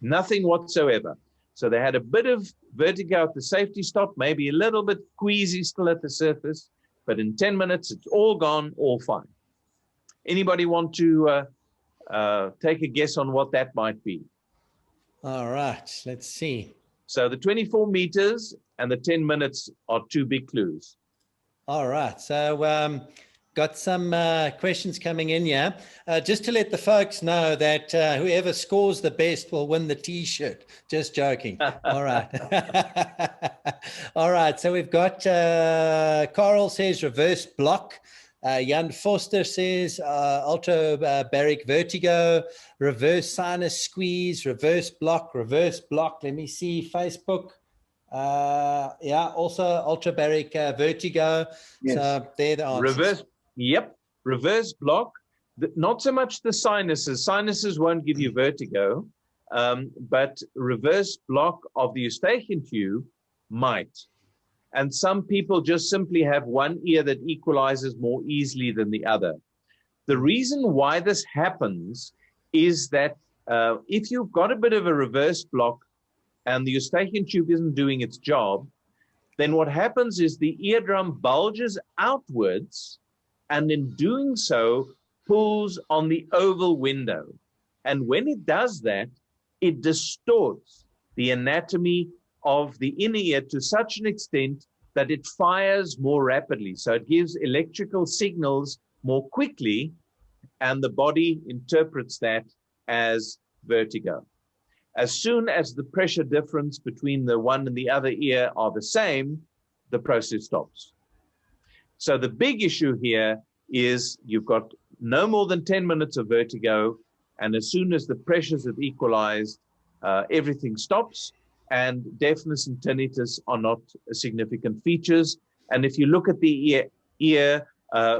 Nothing whatsoever. So they had a bit of vertigo at the safety stop, maybe a little bit queasy still at the surface, but in 10 minutes, it's all gone, all fine. Anybody want to take a guess on what that might be? All right, let's see. So the 24 meters and the 10 minutes are two big clues. All right, so got some questions coming in here. Just to let the folks know that whoever scores the best will win the T-shirt. Just joking. All right. All right, so we've got Carl says reverse block. Jan Foster says ultrabaric vertigo, reverse sinus squeeze, reverse block. Let me see, Facebook. Yeah, also ultrabaric vertigo. Yes. So they're the answers. Reverse, yep, reverse block. Not so much the sinuses. Sinuses won't give you vertigo, but reverse block of the eustachian tube might. And some people just simply have one ear that equalizes more easily than the other. The reason why this happens is that if you've got a bit of a reverse block and the eustachian tube isn't doing its job, then what happens is the eardrum bulges outwards, and in doing so, pulls on the oval window. And when it does that, it distorts the anatomy of the inner ear to such an extent that it fires more rapidly. So it gives electrical signals more quickly, and the body interprets that as vertigo. As soon as the pressure difference between the one and the other ear are the same, the process stops. So the big issue here is you've got no more than 10 minutes of vertigo, and as soon as the pressures have equalized, everything stops, and deafness and tinnitus are not significant features. And if you look at the ear,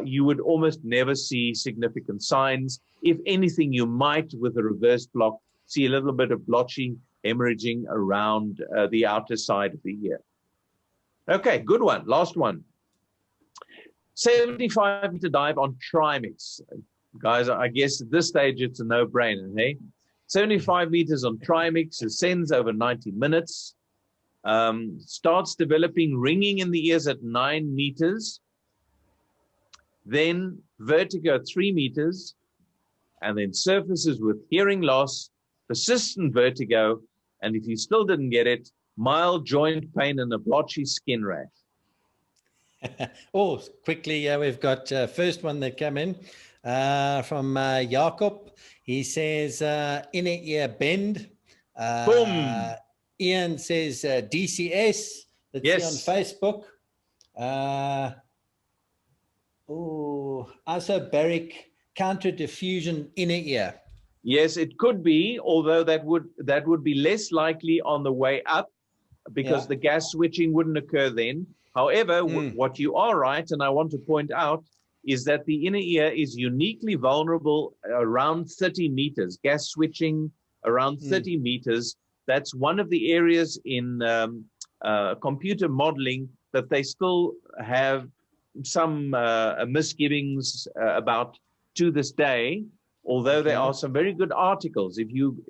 you would almost never see significant signs. If anything, you might, with a reverse block, see a little bit of blotchy hemorrhaging around the outer side of the ear. Okay, good one. Last one. 75-meter dive on Trimex. Guys, I guess at this stage, it's a no-brainer, hey? 75 meters on Trimex, ascends over 90 minutes, starts developing ringing in the ears at 9 meters, then vertigo at 3 meters, and then surfaces with hearing loss, persistent vertigo, and if you still didn't get it, mild joint pain and a blotchy skin rash. Oh, quickly, we've got first one that came in from Jakob. He says inner ear bend. Boom. Ian says DCS. Let's Yes. see on Facebook. Isobaric counter diffusion inner ear. Yes, it could be, although that would be less likely on the way up, because the gas switching wouldn't occur then. However, what you are right, and I want to point out, is that the inner ear is uniquely vulnerable around 30 meters, gas switching around 30 meters. That's one of the areas in computer modeling that they still have some misgivings about to this day, although there are some very good articles. If you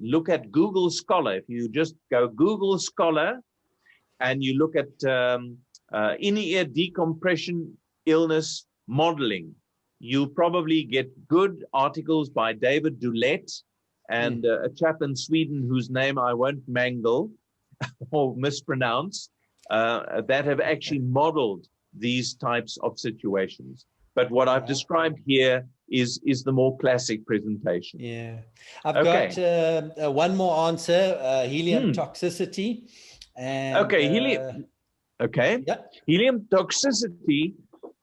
look at Google Scholar, if you just go Google Scholar and you look at inner ear decompression illness modeling, you'll probably get good articles by David Dulett and a chap in Sweden whose name I won't mangle or mispronounce, that have actually modeled these types of situations. But what I've described here is the more classic presentation. Yeah. I've got one more answer, helium toxicity. And, helium. Okay. Yeah. Helium toxicity,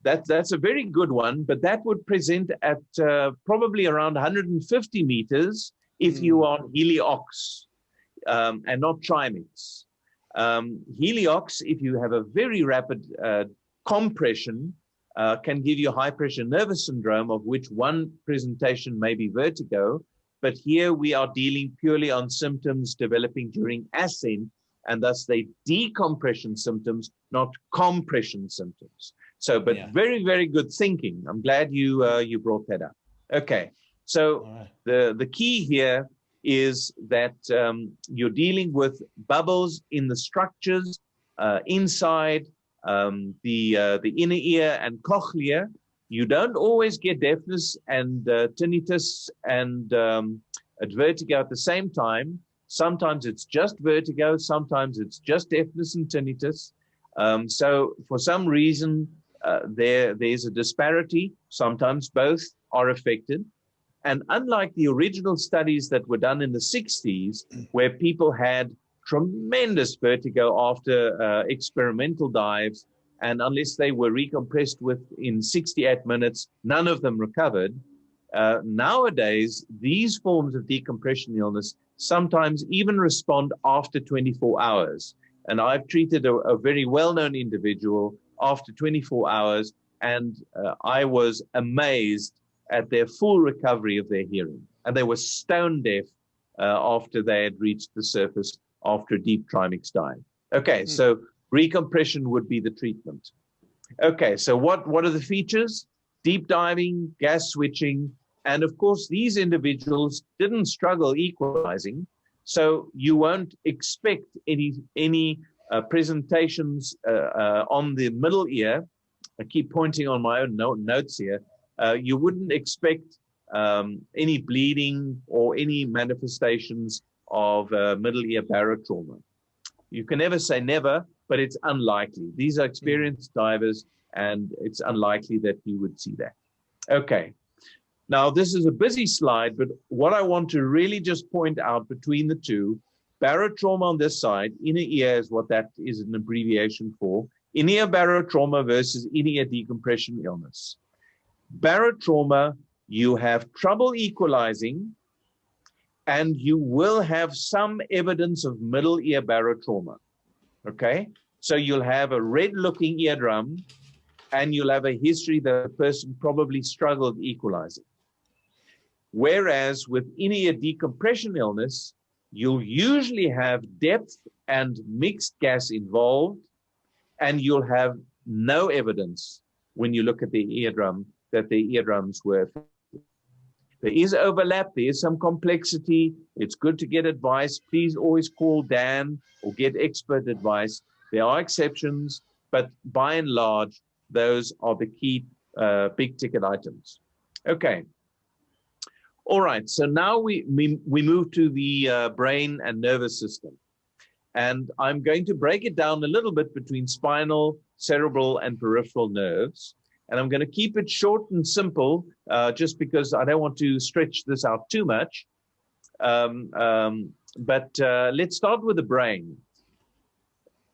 that's a very good one, but that would present at probably around 150 meters if you are on Heliox and not Trimex. Heliox, if you have a very rapid compression, can give you high pressure nervous syndrome, of which one presentation may be vertigo. But here we are dealing purely on symptoms developing during ascent and thus they decompression symptoms, not compression symptoms. So, but very, very good thinking. I'm glad you brought that up. Okay, so the key here is that you're dealing with bubbles in the structures inside the inner ear and cochlea. You don't always get deafness and tinnitus and vertigo at the same time. Sometimes it's just vertigo, sometimes it's just deafness and tinnitus. So for some reason, there's a disparity. Sometimes both are affected. And unlike the original studies that were done in the 60s, where people had tremendous vertigo after experimental dives, and unless they were recompressed within 68 minutes, none of them recovered. Nowadays, these forms of decompression illness sometimes even respond after 24 hours. And I've treated a very well-known individual after 24 hours, and I was amazed at their full recovery of their hearing. And they were stone deaf after they had reached the surface after a deep Trimex dive. Okay, so recompression would be the treatment. Okay, so what are the features? Deep diving, gas switching, and of course, these individuals didn't struggle equalizing, so you won't expect any presentations on the middle ear. I keep pointing on my own notes here. You wouldn't expect any bleeding or any manifestations of middle ear barotrauma. You can never say never, but it's unlikely. These are experienced divers, and it's unlikely that you would see that. Okay. Now, this is a busy slide, but what I want to really just point out between the two, barotrauma on this side, inner ear is what that is an abbreviation for, inner ear barotrauma versus inner ear decompression illness. Barotrauma, you have trouble equalizing, and you will have some evidence of middle ear barotrauma. Okay, so you'll have a red-looking eardrum, and you'll have a history that the person probably struggled equalizing. Whereas with inner ear decompression illness, you'll usually have depth and mixed gas involved, and you'll have no evidence when you look at the eardrum that the eardrums were affected. There is overlap, there is some complexity. It's good to get advice. Please always call Dan or get expert advice. There are exceptions, but by and large, those are the key big ticket items. Okay. All right, so now we move to the brain and nervous system. And I'm going to break it down a little bit between spinal, cerebral, and peripheral nerves. And I'm going to keep it short and simple, just because I don't want to stretch this out too much. But let's start with the brain.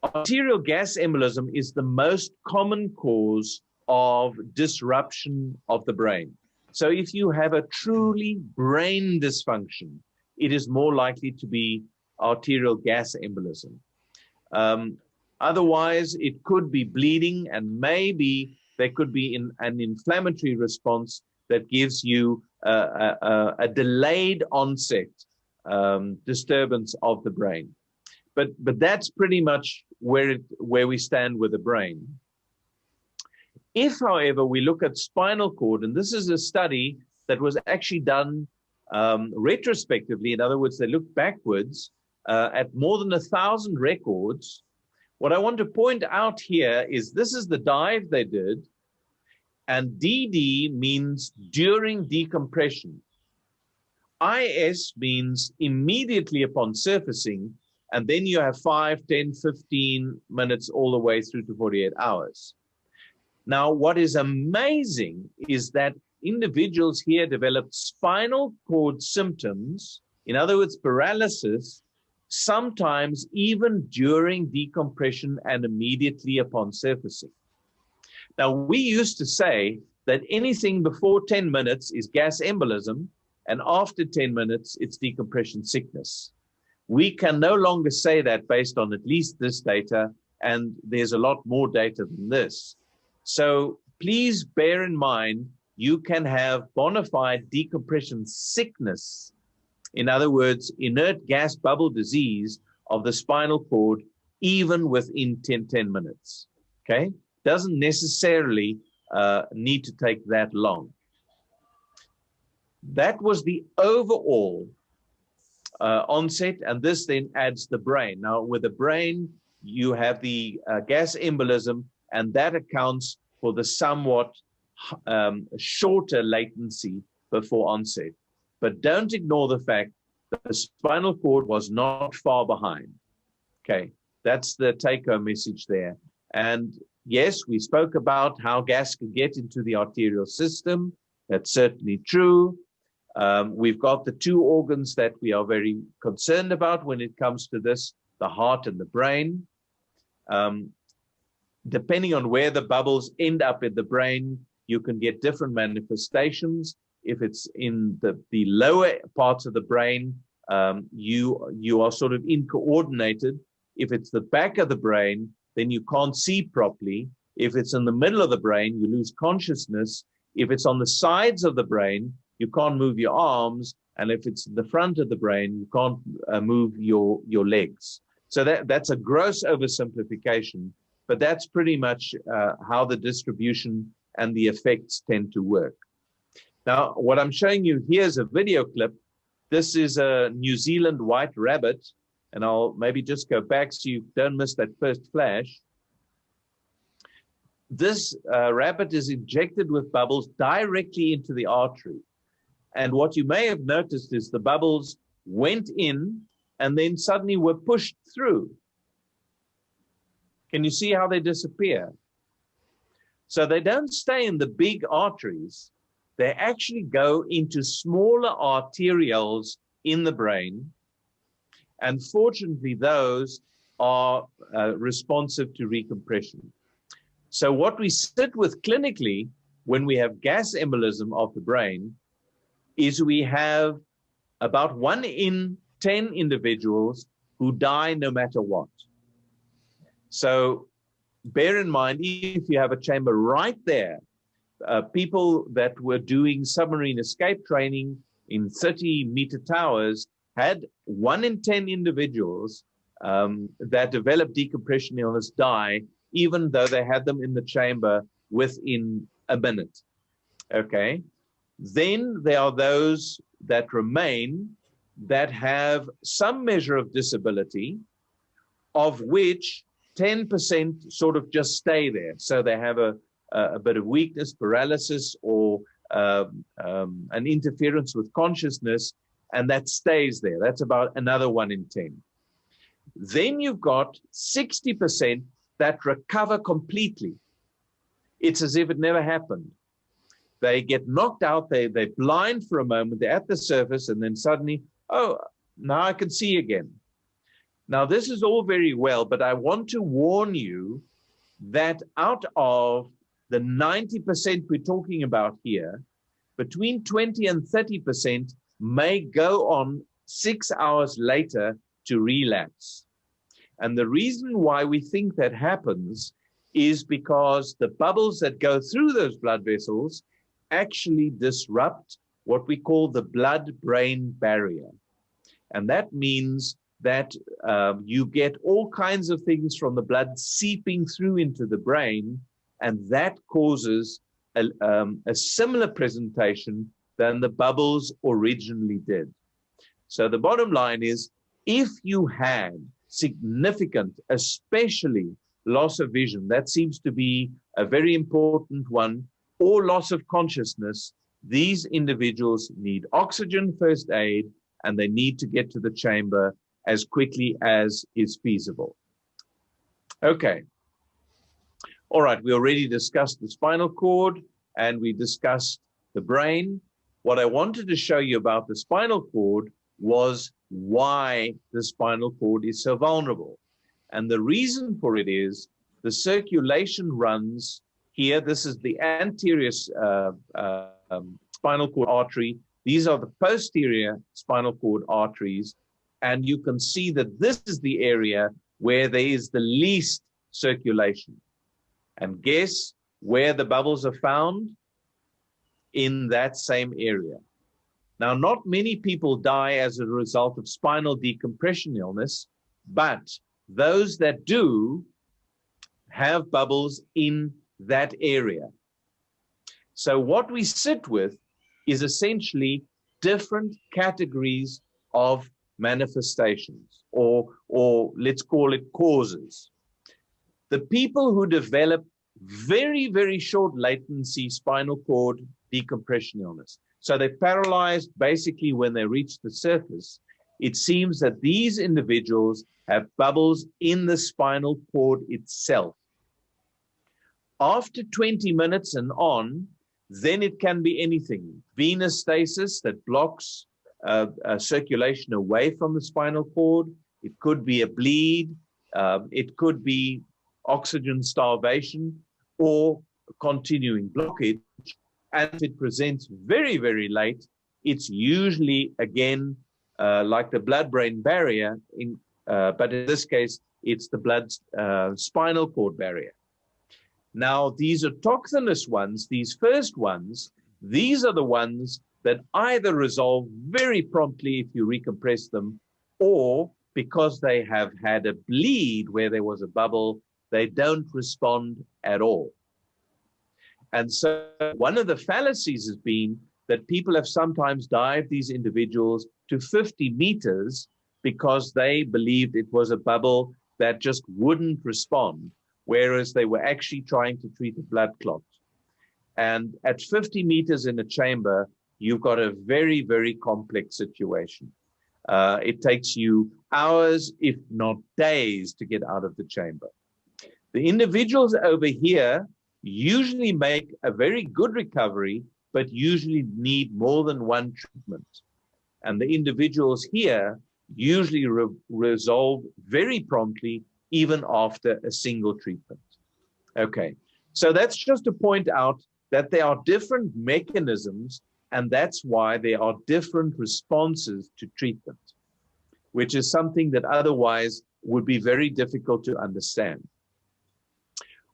Arterial gas embolism is the most common cause of disruption of the brain. So if you have a truly brain dysfunction, it is more likely to be arterial gas embolism. Otherwise, it could be bleeding, and maybe there could be an inflammatory response that gives you a delayed onset disturbance of the brain. But that's pretty much where we stand with the brain. If, however, we look at spinal cord, and this is a study that was actually done retrospectively, in other words, they looked backwards at more than 1,000 records. What I want to point out here is this is the dive they did, and DD means during decompression. IS means immediately upon surfacing, and then you have 5, 10, 15 minutes all the way through to 48 hours. Now, what is amazing is that individuals here developed spinal cord symptoms, in other words, paralysis, sometimes even during decompression and immediately upon surfacing. Now, we used to say that anything before 10 minutes is gas embolism, and after 10 minutes, it's decompression sickness. We can no longer say that based on at least this data, and there's a lot more data than this. So please bear in mind, you can have bona fide decompression sickness. In other words, inert gas bubble disease of the spinal cord, even within 10 minutes. Okay? Doesn't necessarily need to take that long. That was the overall onset, and this then adds the brain. Now, with the brain, you have the gas embolism, and that accounts for the somewhat shorter latency before onset. But don't ignore the fact that the spinal cord was not far behind. Okay, that's the take-home message there. And yes, we spoke about how gas could get into the arterial system. That's certainly true. We've got the two organs that we are very concerned about when it comes to this, the heart and the brain. Depending on where the bubbles end up in the brain, you can get different manifestations. If it's in the lower parts of the brain, you are sort of incoordinated. If it's the back of the brain, then you can't see properly. If it's in the middle of the brain, you lose consciousness. If it's on the sides of the brain, you can't move your arms. And if it's the front of the brain, you can't move your legs. So that's a gross oversimplification, but that's pretty much how the distribution and the effects tend to work. Now, what I'm showing you here is a video clip. This is a New Zealand white rabbit, and I'll maybe just go back so you don't miss that first flash. This rabbit is injected with bubbles directly into the artery. And what you may have noticed is the bubbles went in and then suddenly were pushed through. Can you see how they disappear? So they don't stay in the big arteries. They actually go into smaller arterioles in the brain. And fortunately, those are responsive to recompression. So what we sit with clinically when we have gas embolism of the brain is we have about 1 in 10 individuals who die no matter what. So bear in mind, if you have a chamber right there, people that were doing submarine escape training in 30-meter towers had 1 in 10 individuals that developed decompression illness die, even though they had them in the chamber within a minute. Okay. Then there are those that remain that have some measure of disability, of which 10% sort of just stay there. So they have a bit of weakness, paralysis, or an interference with consciousness, and that stays there. That's about another 1 in 10. Then you've got 60% that recover completely. It's as if it never happened. They get knocked out, they're blind for a moment, they're at the surface, and then suddenly, oh, now I can see again. Now, this is all very well, but I want to warn you that out of the 90% we're talking about here, between 20 and 30% may go on 6 hours later to relapse. And the reason why we think that happens is because the bubbles that go through those blood vessels actually disrupt what we call the blood-brain barrier. And that means that you get all kinds of things from the blood seeping through into the brain, and that causes a similar presentation than the bubbles originally did. So the bottom line is, if you had significant, especially loss of vision, that seems to be a very important one, or loss of consciousness, these individuals need oxygen first aid, and they need to get to the chamber as quickly as is feasible. Okay. All right, we already discussed the spinal cord and we discussed the brain. What I wanted to show you about the spinal cord was why the spinal cord is so vulnerable. And the reason for it is the circulation runs here. This is the anterior spinal cord artery. These are the posterior spinal cord arteries. And you can see that this is the area where there is the least circulation. And guess where the bubbles are found? In that same area. Now, not many people die as a result of spinal decompression illness, but those that do have bubbles in that area. So what we sit with is essentially different categories of manifestations, or let's call it causes. The people who develop very, very short latency spinal cord decompression illness, so they're paralyzed basically when they reach the surface, it seems that these individuals have bubbles in the spinal cord itself. After 20 minutes and on, then it can be anything. Venous stasis that blocks circulation away from the spinal cord. It could be a bleed. It could be oxygen starvation or continuing blockage. And if it presents very, very late, it's usually, again, like the blood-brain barrier, but in this case, it's the blood spinal cord barrier. Now, these autochthonous ones, these first ones, these are the ones that either resolve very promptly if you recompress them, or because they have had a bleed where there was a bubble, they don't respond at all. And so one of the fallacies has been that people have sometimes dived these individuals to 50 meters because they believed it was a bubble that just wouldn't respond, whereas they were actually trying to treat a blood clot. And at 50 meters in a chamber, you've got a very, very complex situation. It takes you hours, if not days, to get out of the chamber. The individuals over here usually make a very good recovery, but usually need more than one treatment. And the individuals here usually resolve very promptly, even after a single treatment. Okay, so that's just to point out that there are different mechanisms, and that's why there are different responses to treatment, which is something that otherwise would be very difficult to understand.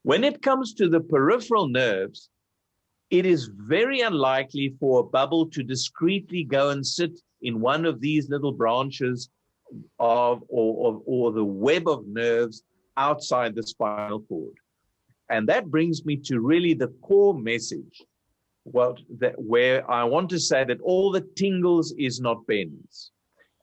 When it comes to the peripheral nerves, it is very unlikely for a bubble to discreetly go and sit in one of these little branches or the web of nerves outside the spinal cord. And that brings me to really the core message, where I want to say that all that tingles is not bends.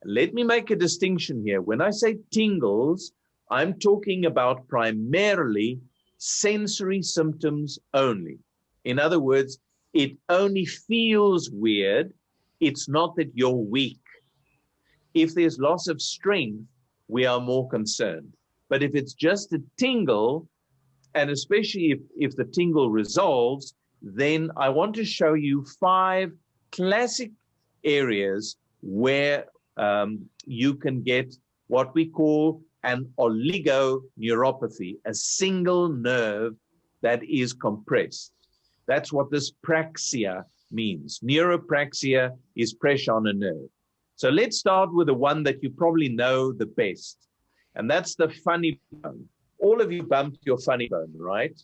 Let me make a distinction here. When I say tingles, I'm talking about primarily sensory symptoms only. In other words, it only feels weird. It's not that you're weak. If there's loss of strength, we are more concerned. But if it's just a tingle, and especially if the tingle resolves, then I want to show you 5 classic areas where you can get what we call an oligoneuropathy, a single nerve that is compressed. That's what this praxia means. Neuropraxia is pressure on a nerve. So let's start with the one that you probably know the best, and that's the funny bone. All of you bumped your funny bone, right?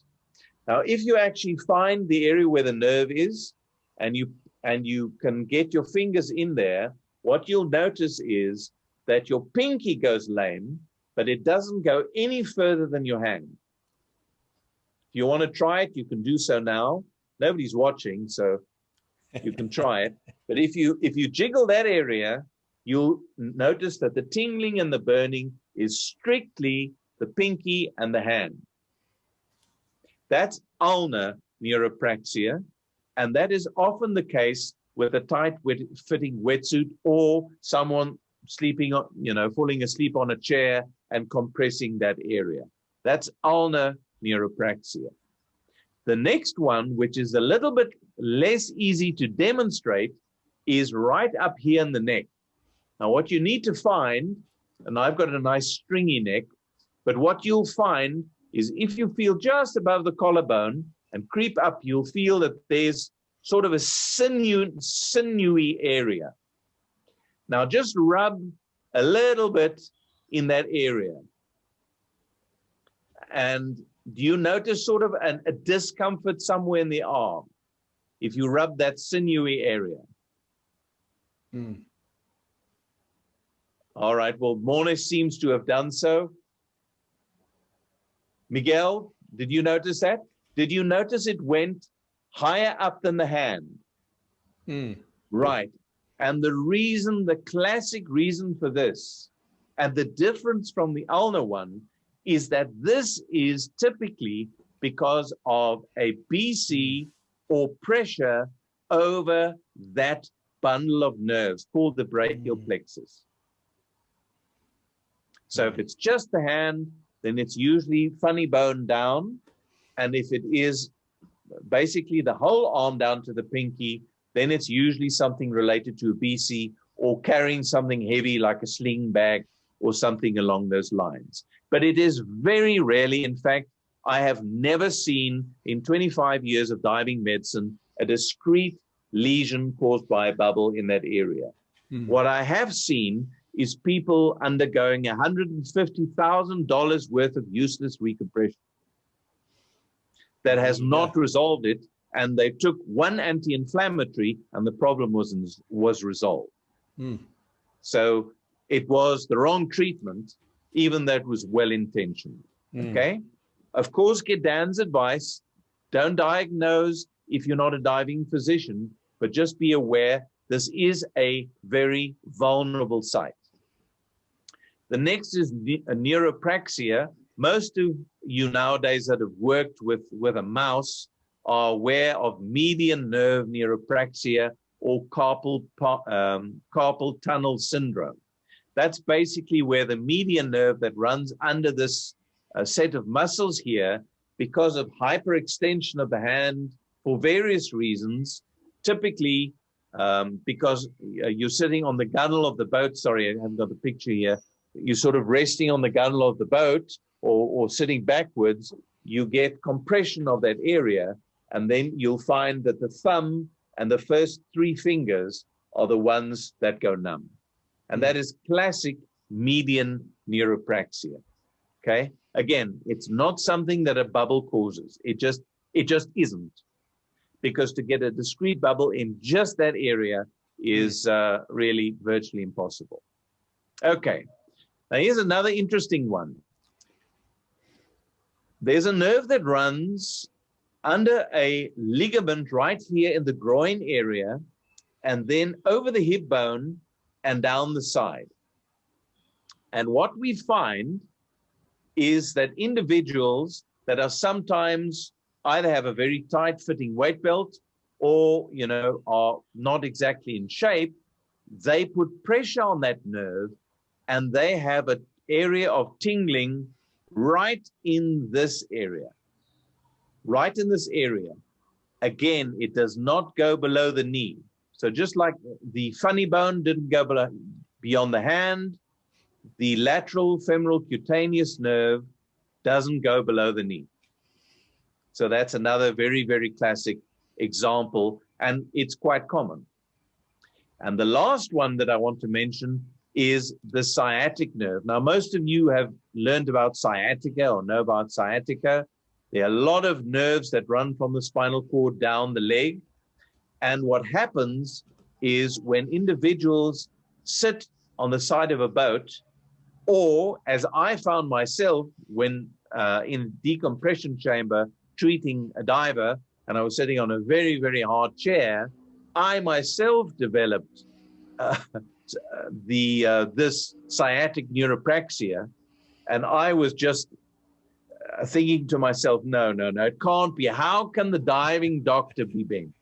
Now, if you actually find the area where the nerve is, and you can get your fingers in there, what you'll notice is that your pinky goes lame, but it doesn't go any further than your hand. If you want to try it, you can do so now. Nobody's watching, so you can try it. But if you jiggle that area, you'll notice that the tingling and the burning is strictly the pinky and the hand. That's ulnar neuropraxia, and that is often the case with a tight fitting wetsuit or someone sleeping on, falling asleep on a chair and compressing that area. That's ulnar neuropraxia. The next one, which is a little bit less easy to demonstrate, is right up here in the neck. Now, what you need to find, and I've got a nice stringy neck, but what you'll find is if you feel just above the collarbone and creep up, you'll feel that there's sort of a sinewy area. Now, just rub a little bit in that area. And do you notice sort of a discomfort somewhere in the arm if you rub that sinewy area? All right, well, Morne seems to have done so. Miguel, did you notice that? Did you notice it went higher up than the hand? Right. And the reason, the classic reason for this, and the difference from the ulnar one, is that this is typically because of a BC or pressure over that bundle of nerves called the brachial plexus. So if it's just the hand, then it's usually funny bone down. And if it is basically the whole arm down to the pinky, then it's usually something related to a BC or carrying something heavy like a sling bag or something along those lines. But it is very rarely, in fact, I have never seen in 25 years of diving medicine a discrete lesion caused by a bubble in that area. What I have seen is people undergoing $150,000 worth of useless recompression that has not resolved it, and they took one anti-inflammatory and the problem was resolved. So it was the wrong treatment, even though it was well-intentioned. Okay? Of course, get Dan's advice. Don't diagnose if you're not a diving physician, but just be aware this is a very vulnerable site. The next is a neuropraxia. Most of you nowadays that have worked with a mouse are aware of median nerve neuropraxia or carpal tunnel syndrome. That's basically where the median nerve that runs under this set of muscles here, because of hyperextension of the hand for various reasons, typically because you're sitting on the gunnel of the boat. Sorry, I haven't got the picture here. You're sort of resting on the gunnel of the boat or sitting backwards, you get compression of that area, and then you'll find that the thumb and the first three fingers are the ones that go numb. And that is classic median neuropraxia. Okay? Again, it's not something that a bubble causes. It just isn't. Because to get a discrete bubble in just that area is really virtually impossible. Okay. Now here's another interesting one. There's a nerve that runs under a ligament right here in the groin area, and then over the hip bone and down the side. And what we find is that individuals that are sometimes either have a very tight fitting weight belt or, you know, are not exactly in shape, they put pressure on that nerve and they have an area of tingling right in this area. Right in this area. Again, it does not go below the knee. So just like the funny bone didn't go beyond the hand, the lateral femoral cutaneous nerve doesn't go below the knee. So that's another very, very classic example, and it's quite common. And the last one that I want to mention is the sciatic nerve. Now, most of you have learned about sciatica or know about sciatica. There are a lot of nerves that run from the spinal cord down the leg. And what happens is when individuals sit on the side of a boat, or as I found myself when in decompression chamber treating a diver, and I was sitting on a very, very hard chair, I myself developed this sciatic neuropraxia, and I was just thinking to myself, no, it can't be. How can the diving doctor be bent?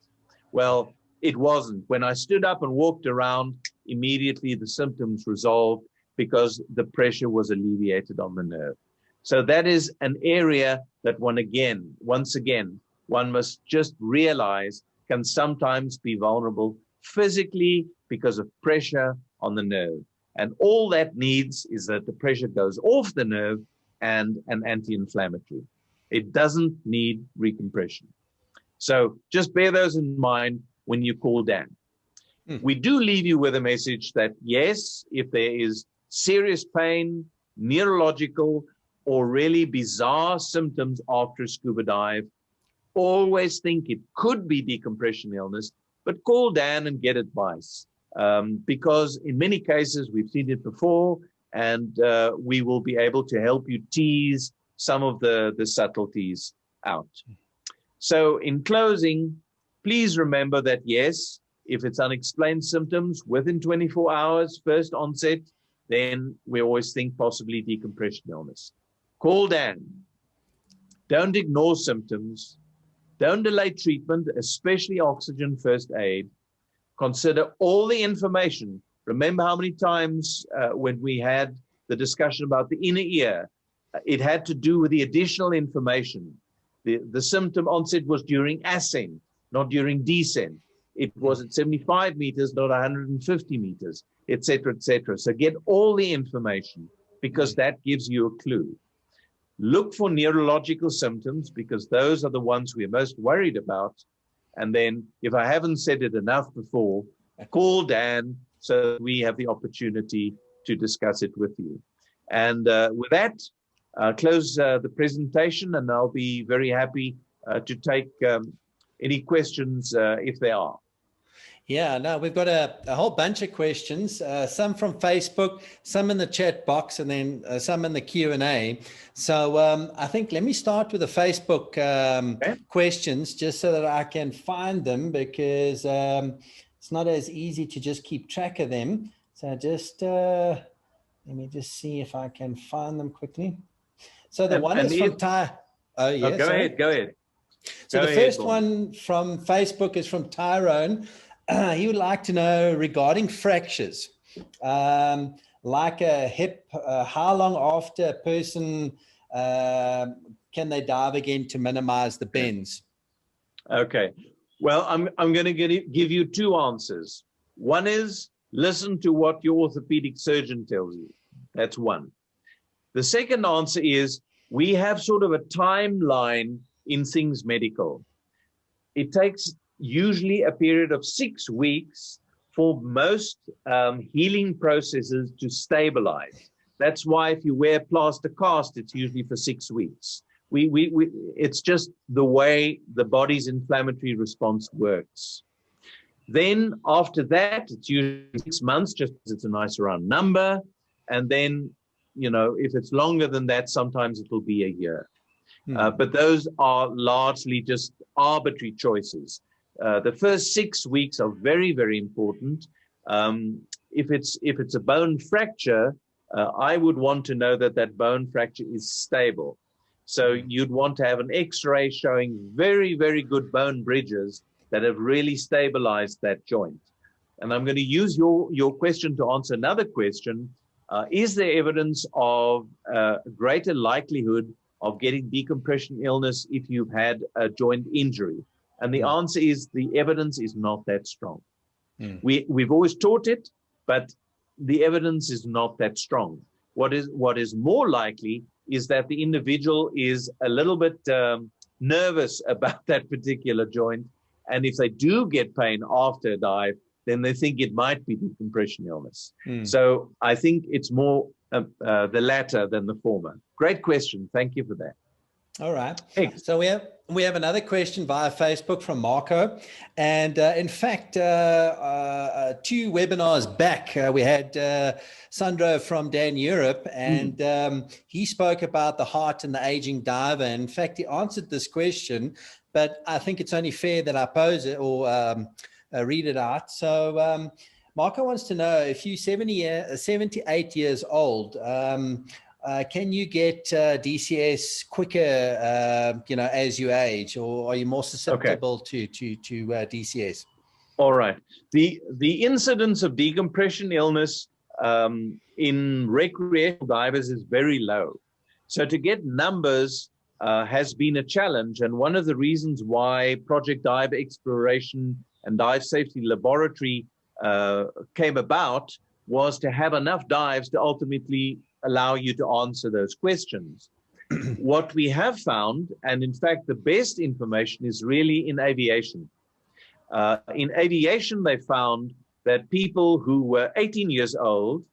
Well, it wasn't. When I stood up and walked around, immediately the symptoms resolved because the pressure was alleviated on the nerve. So that is an area that once again, one must just realize can sometimes be vulnerable physically because of pressure on the nerve. And all that needs is that the pressure goes off the nerve and an anti-inflammatory. It doesn't need recompression. So just bear those in mind when you call Dan. We do leave you with a message that yes, if there is serious pain, neurological, or really bizarre symptoms after a scuba dive, always think it could be decompression illness, but call Dan and get advice. because in many cases we've seen it before, and we will be able to help you tease some of the subtleties out. So in closing, please remember that yes, if it's unexplained symptoms within 24 hours, first onset, then we always think possibly decompression illness. Call Dan. Don't ignore symptoms. Don't delay treatment, especially oxygen first aid. Consider all the information. Remember how many times when we had the discussion about the inner ear, it had to do with the additional information. The symptom onset was during ascent, not during descent. It was at 75 meters, not 150 meters, et cetera, et cetera. So get all the information because that gives you a clue. Look for neurological symptoms because those are the ones we're most worried about. And then if I haven't said it enough before, call Dan so that we have the opportunity to discuss it with you. And with that, close the presentation, and I'll be very happy to take any questions if there are. Yeah, no, we've got a whole bunch of questions, some from Facebook, some in the chat box, and then some in the Q&A. So I think let me start with the Facebook questions just so that I can find them, because it's not as easy to just keep track of them. So just let me just see if I can find them quickly. So the one is from Ty. Oh, yeah. Go ahead. So the first one from Facebook is from Tyrone. He would like to know regarding fractures, like a hip, how long after a person can they dive again to minimize the bends? Okay. Well, I'm going to give you two answers. One is listen to what your orthopedic surgeon tells you. That's one. The second answer is we have sort of a timeline in things medical. It takes usually a period of 6 weeks for most healing processes to stabilize. That's why if you wear plaster cast, it's usually for 6 weeks. It's just the way the body's inflammatory response works. Then after that, it's usually 6 months, just because it's a nice round number. And then, you know, if it's longer than that, sometimes it will be a year. But those are largely just arbitrary choices. The first 6 weeks are very, very important. If it's a bone fracture, I would want to know that that bone fracture is stable. So you'd want to have an X-ray showing very, very good bone bridges that have really stabilized that joint. And I'm going to use your question to answer another question. Is there evidence of a greater likelihood of getting decompression illness if you've had a joint injury? And the answer is the evidence is not that strong. We've always taught it, but the evidence is not that strong. What is more likely is that the individual is a little bit nervous about that particular joint. And if they do get pain after a dive, then they think it might be decompression illness. So I think it's more the latter than the former. Great question. Thank you for that. All right. Thanks. So we have another question via Facebook from Marco. And in fact, 2 webinars back, we had Sandro from Dan Europe, and he spoke about the heart and the aging diver. In fact, he answered this question, but I think it's only fair that I pose it or read it out. So Marco wants to know, if you're 78 years old, can you get DCS quicker, as you age, or are you more susceptible to DCS? All right. The incidence of decompression illness in recreational divers is very low. So to get numbers has been a challenge. And one of the reasons why Project Dive Exploration and Dive Safety Laboratory came about was to have enough dives to ultimately allow you to answer those questions. What we have found, and in fact the best information, is really in aviation. In aviation, they found that people who were 18 years old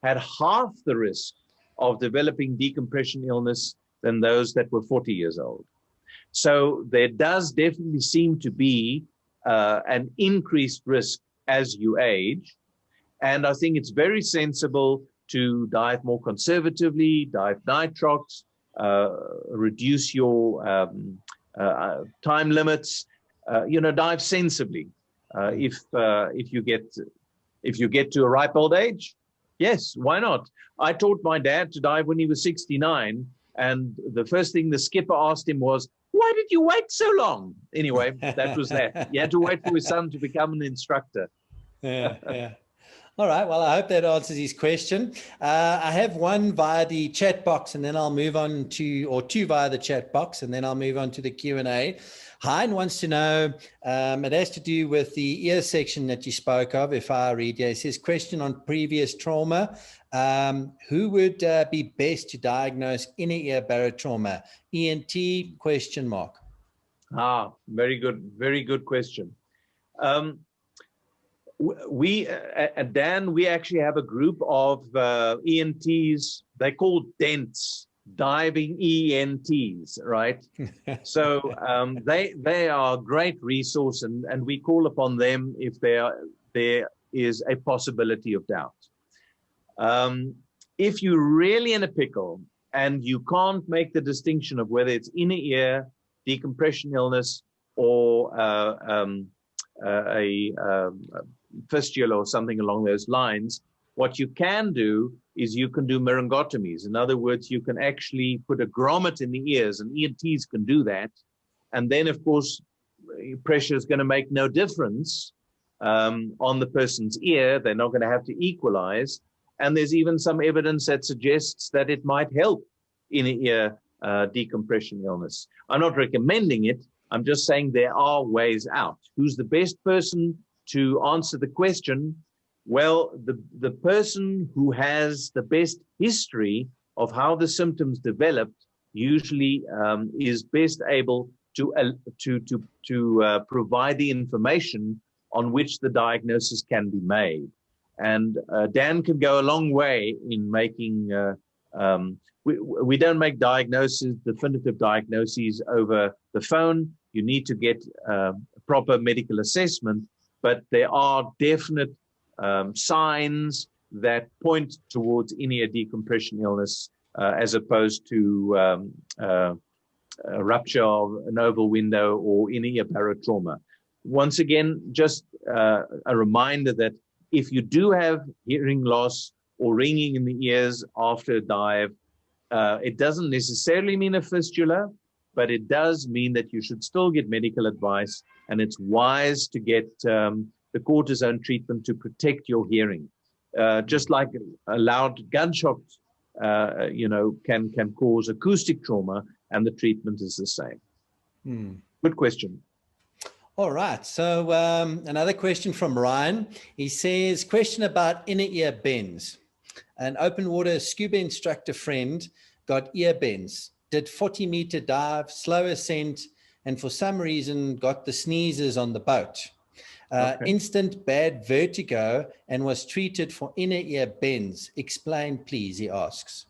had half the risk of developing decompression illness than those that were 40 years old. So there does definitely seem to be an increased risk as you age. And I think it's very sensible to dive more conservatively, dive nitrox, reduce your time limits, dive sensibly. If you get to a ripe old age, yes, why not? I taught my dad to dive when he was 69, and the first thing the skipper asked him was, "Why did you wait so long?" Anyway, that was that. He had to wait for his son to become an instructor. Yeah. All right. Well, I hope that answers his question. I have one via the chat box, and then I'll move on to, or two via the chat box, and then I'll move on to the Q&A. Hein wants to know, it has to do with the ear section that you spoke of, if I read here. It says, question on previous trauma. Who would be best to diagnose inner ear barotrauma? ENT, question mark. Very good question. We at Dan, we actually have a group of ENTs. They're called DENTs, diving ENTs, right? So they are a great resource, and we call upon them if there is a possibility of doubt. If you're really in a pickle and you can't make the distinction of whether it's inner ear, decompression illness, or a fistula or something along those lines, what you can do is you can do merengotomies. In other words, you can actually put a grommet in the ears, and ENTs can do that. And then, of course, pressure is going to make no difference on the person's ear. They're not going to have to equalize. And there's even some evidence that suggests that it might help inner ear decompression illness. I'm not recommending it. I'm just saying there are ways out. Who's the best person to answer the question? Well, the person who has the best history of how the symptoms developed usually is best able to provide the information on which the diagnosis can be made. And Dan can go a long way in making, we don't make definitive diagnoses over the phone. You need to get proper medical assessment, but there are definite signs that point towards inner ear decompression illness as opposed to a rupture of an oval window or inner ear barotrauma. Once again, just a reminder that if you do have hearing loss or ringing in the ears after a dive, it doesn't necessarily mean a fistula, but it does mean that you should still get medical advice, and it's wise to get the cortisone treatment to protect your hearing. Just like a loud gunshot, can cause acoustic trauma, and the treatment is the same. Good question. All right. So another question from Ryan. He says, question about inner ear bends. An open water scuba instructor friend got ear bends, did 40-meter dive, slow ascent, and for some reason got the sneezes on the boat. Instant bad vertigo, and was treated for inner ear bends. Explain, please, he asks.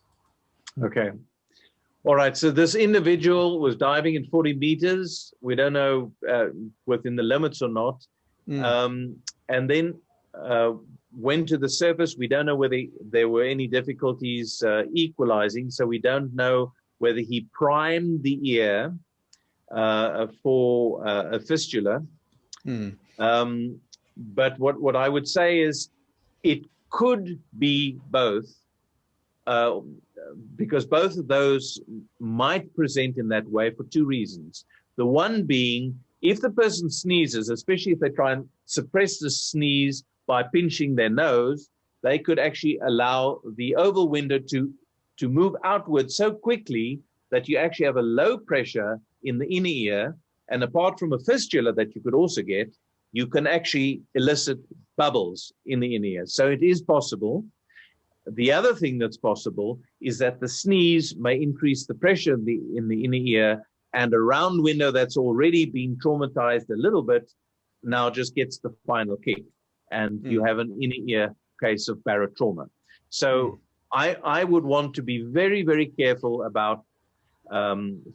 Okay. All right. So this individual was diving in 40 meters. We don't know within the limits or not. And then went to the surface. We don't know whether there were any difficulties equalizing. So we don't know whether he primed the ear for a fistula. But what I would say is it could be both, because both of those might present in that way for two reasons. The one being, if the person sneezes, especially if they try and suppress the sneeze by pinching their nose, they could actually allow the oval window to move outward so quickly that you actually have a low pressure in the inner ear. And apart from a fistula that you could also get, you can actually elicit bubbles in the inner ear. So it is possible. The other thing that's possible is that the sneeze may increase the pressure in the inner ear, and a round window that's already been traumatized a little bit now just gets the final kick, and you have an inner ear case of barotrauma. So I would want to be very, very careful about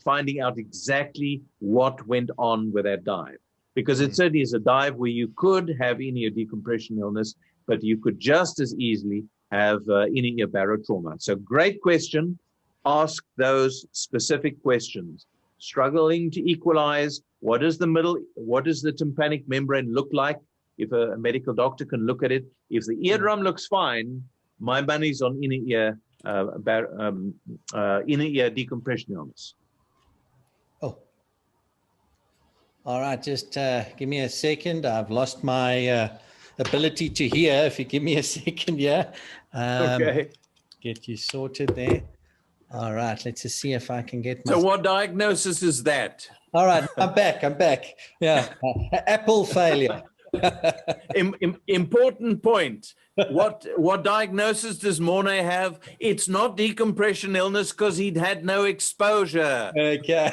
finding out exactly what went on with that dive. because it certainly is a dive where you could have inner ear decompression illness, but you could just as easily have inner ear barotrauma. So great question. Ask those specific questions. Struggling to equalize, what does the tympanic membrane look like? If a medical doctor can look at it. If the eardrum looks fine, my money's on inner ear decompression illness. Oh, all right. Just give me a second. I've lost my ability to hear. If you give me a second, yeah. Okay. Get you sorted there. All right. Let's just see if I can get my. So what diagnosis is that? All right. I'm back. Yeah. Apple failure. Important point. What diagnosis does Mornay have? It's not decompression illness because he'd had no exposure. Okay.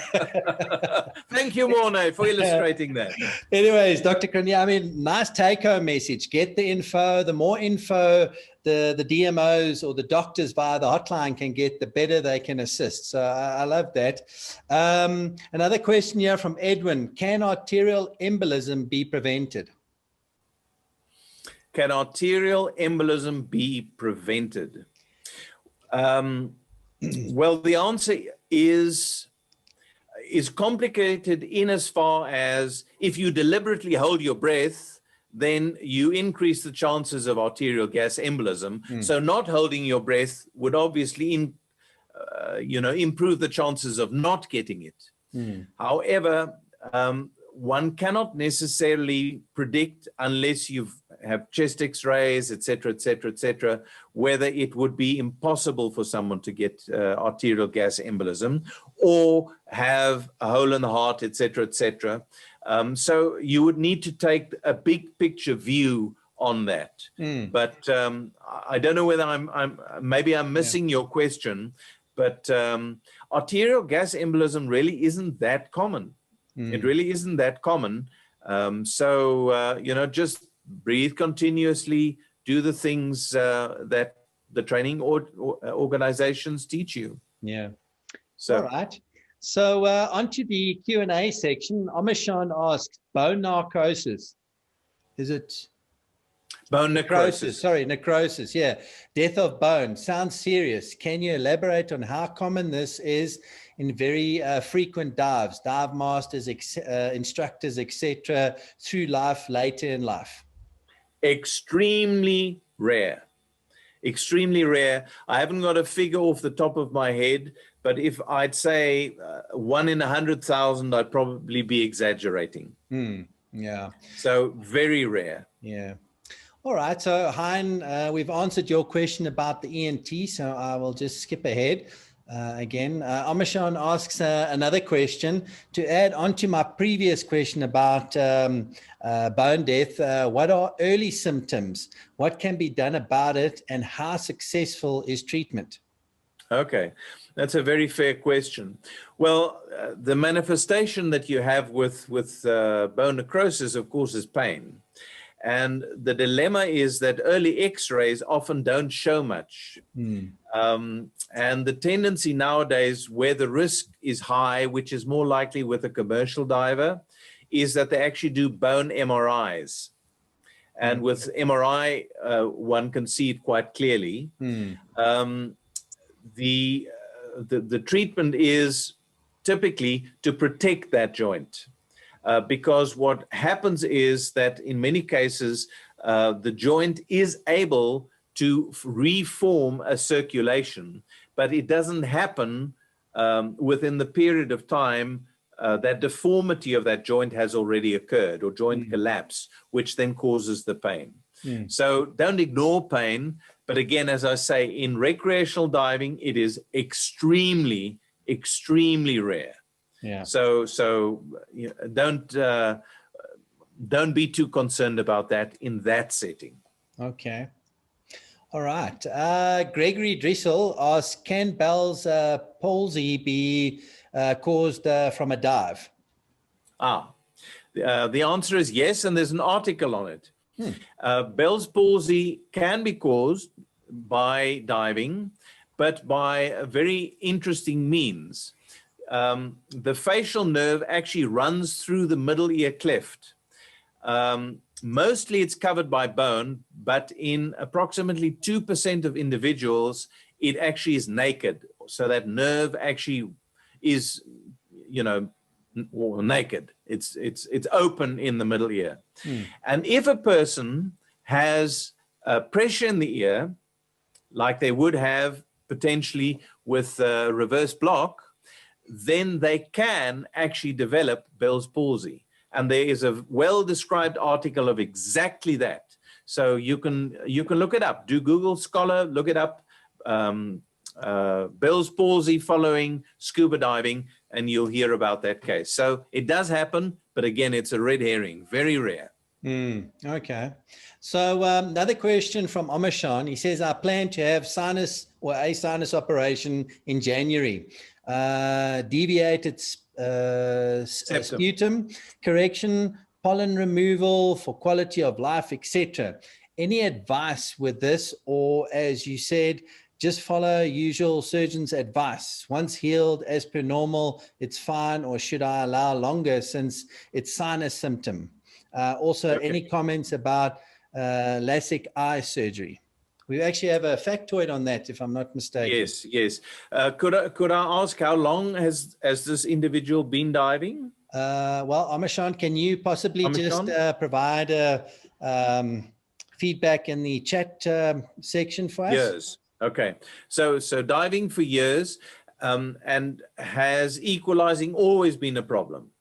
Thank you, Mornay, for illustrating that. Anyways, Dr. Krania, I mean, nice take-home message. Get the info. The more info the DMOs or the doctors via the hotline can get, the better they can assist. So I love that. Another question here from Edwin. Can arterial embolism be prevented? Can arterial embolism be prevented? Well, the answer is complicated in as far as if you deliberately hold your breath, then you increase the chances of arterial gas embolism. So not holding your breath would obviously improve the chances of not getting it. However, one cannot necessarily predict, unless you have chest x-rays, et cetera, whether it would be impossible for someone to get arterial gas embolism or have a hole in the heart, et cetera. So you would need to take a big picture view on that. But I don't know whether maybe I'm missing your question, but arterial gas embolism really isn't that common. It really isn't that common. Just breathe continuously, do the things that the training organizations teach you. Yeah. So, all right. So onto the Q&A section. Amishan asks, bone narcosis. Is it? Bone necrosis. Sorry, necrosis. Yeah. Death of bone. Sounds serious. Can you elaborate on how common this is in very frequent dives, dive masters, instructors, etc., through life, later in life? Extremely rare. Extremely rare. I haven't got a figure off the top of my head, but if I'd say 1 in 100,000, I'd probably be exaggerating. Yeah. So very rare. Yeah. All right. So, Hein, we've answered your question about the ENT, so I will just skip ahead. Again, Amishan asks another question to add on to my previous question about bone death. What are early symptoms? What can be done about it, and how successful is treatment? Okay, that's a very fair question. Well, the manifestation that you have with bone necrosis, of course, is pain. And the dilemma is that early x-rays often don't show much. And the tendency nowadays, where the risk is high, which is more likely with a commercial diver, is that they actually do bone MRIs. And with MRI, one can see it quite clearly. The treatment is typically to protect that joint. Because what happens is that in many cases, the joint is able to reform a circulation, but it doesn't happen within the period of time that deformity of that joint has already occurred, or joint collapse, which then causes the pain. So don't ignore pain. But again, as I say, in recreational diving, it is extremely, extremely rare. Yeah. So don't be too concerned about that in that setting. Okay. All right. Gregory Drissel asks, can Bell's palsy be caused from a dive? The answer is yes, and there's an article on it. Bell's palsy can be caused by diving, but by a very interesting means. the facial nerve actually runs through the middle ear cleft. Mostly it's covered by bone, but in approximately 2% of individuals, it actually is naked. So that nerve actually is, you know, naked. It's open in the middle ear. And if a person has pressure in the ear, like they would have potentially with reverse block, then they can actually develop Bell's palsy. And there is a well-described article of exactly that. So you can look it up. Do Google Scholar, look it up. Bell's palsy following scuba diving, and you'll hear about that case. So it does happen, but again, it's a red herring, very rare. Okay. So another question from Amashan. He says, I plan to have a sinus operation in January. Deviated sputum correction, pollen removal for quality of life, etc. Any advice with this, or as you said, just follow usual surgeon's advice? Once healed as per normal, it's fine, or should I allow longer since it's sinus symptom? Also, any comments about LASIK eye surgery? We actually have a factoid on that, if I'm not mistaken. Yes, yes. Could I ask how long has this individual been diving? Well, Amashan, can you possibly just provide feedback in the chat section for us? Years. Okay. So diving for years, and has equalizing always been a problem?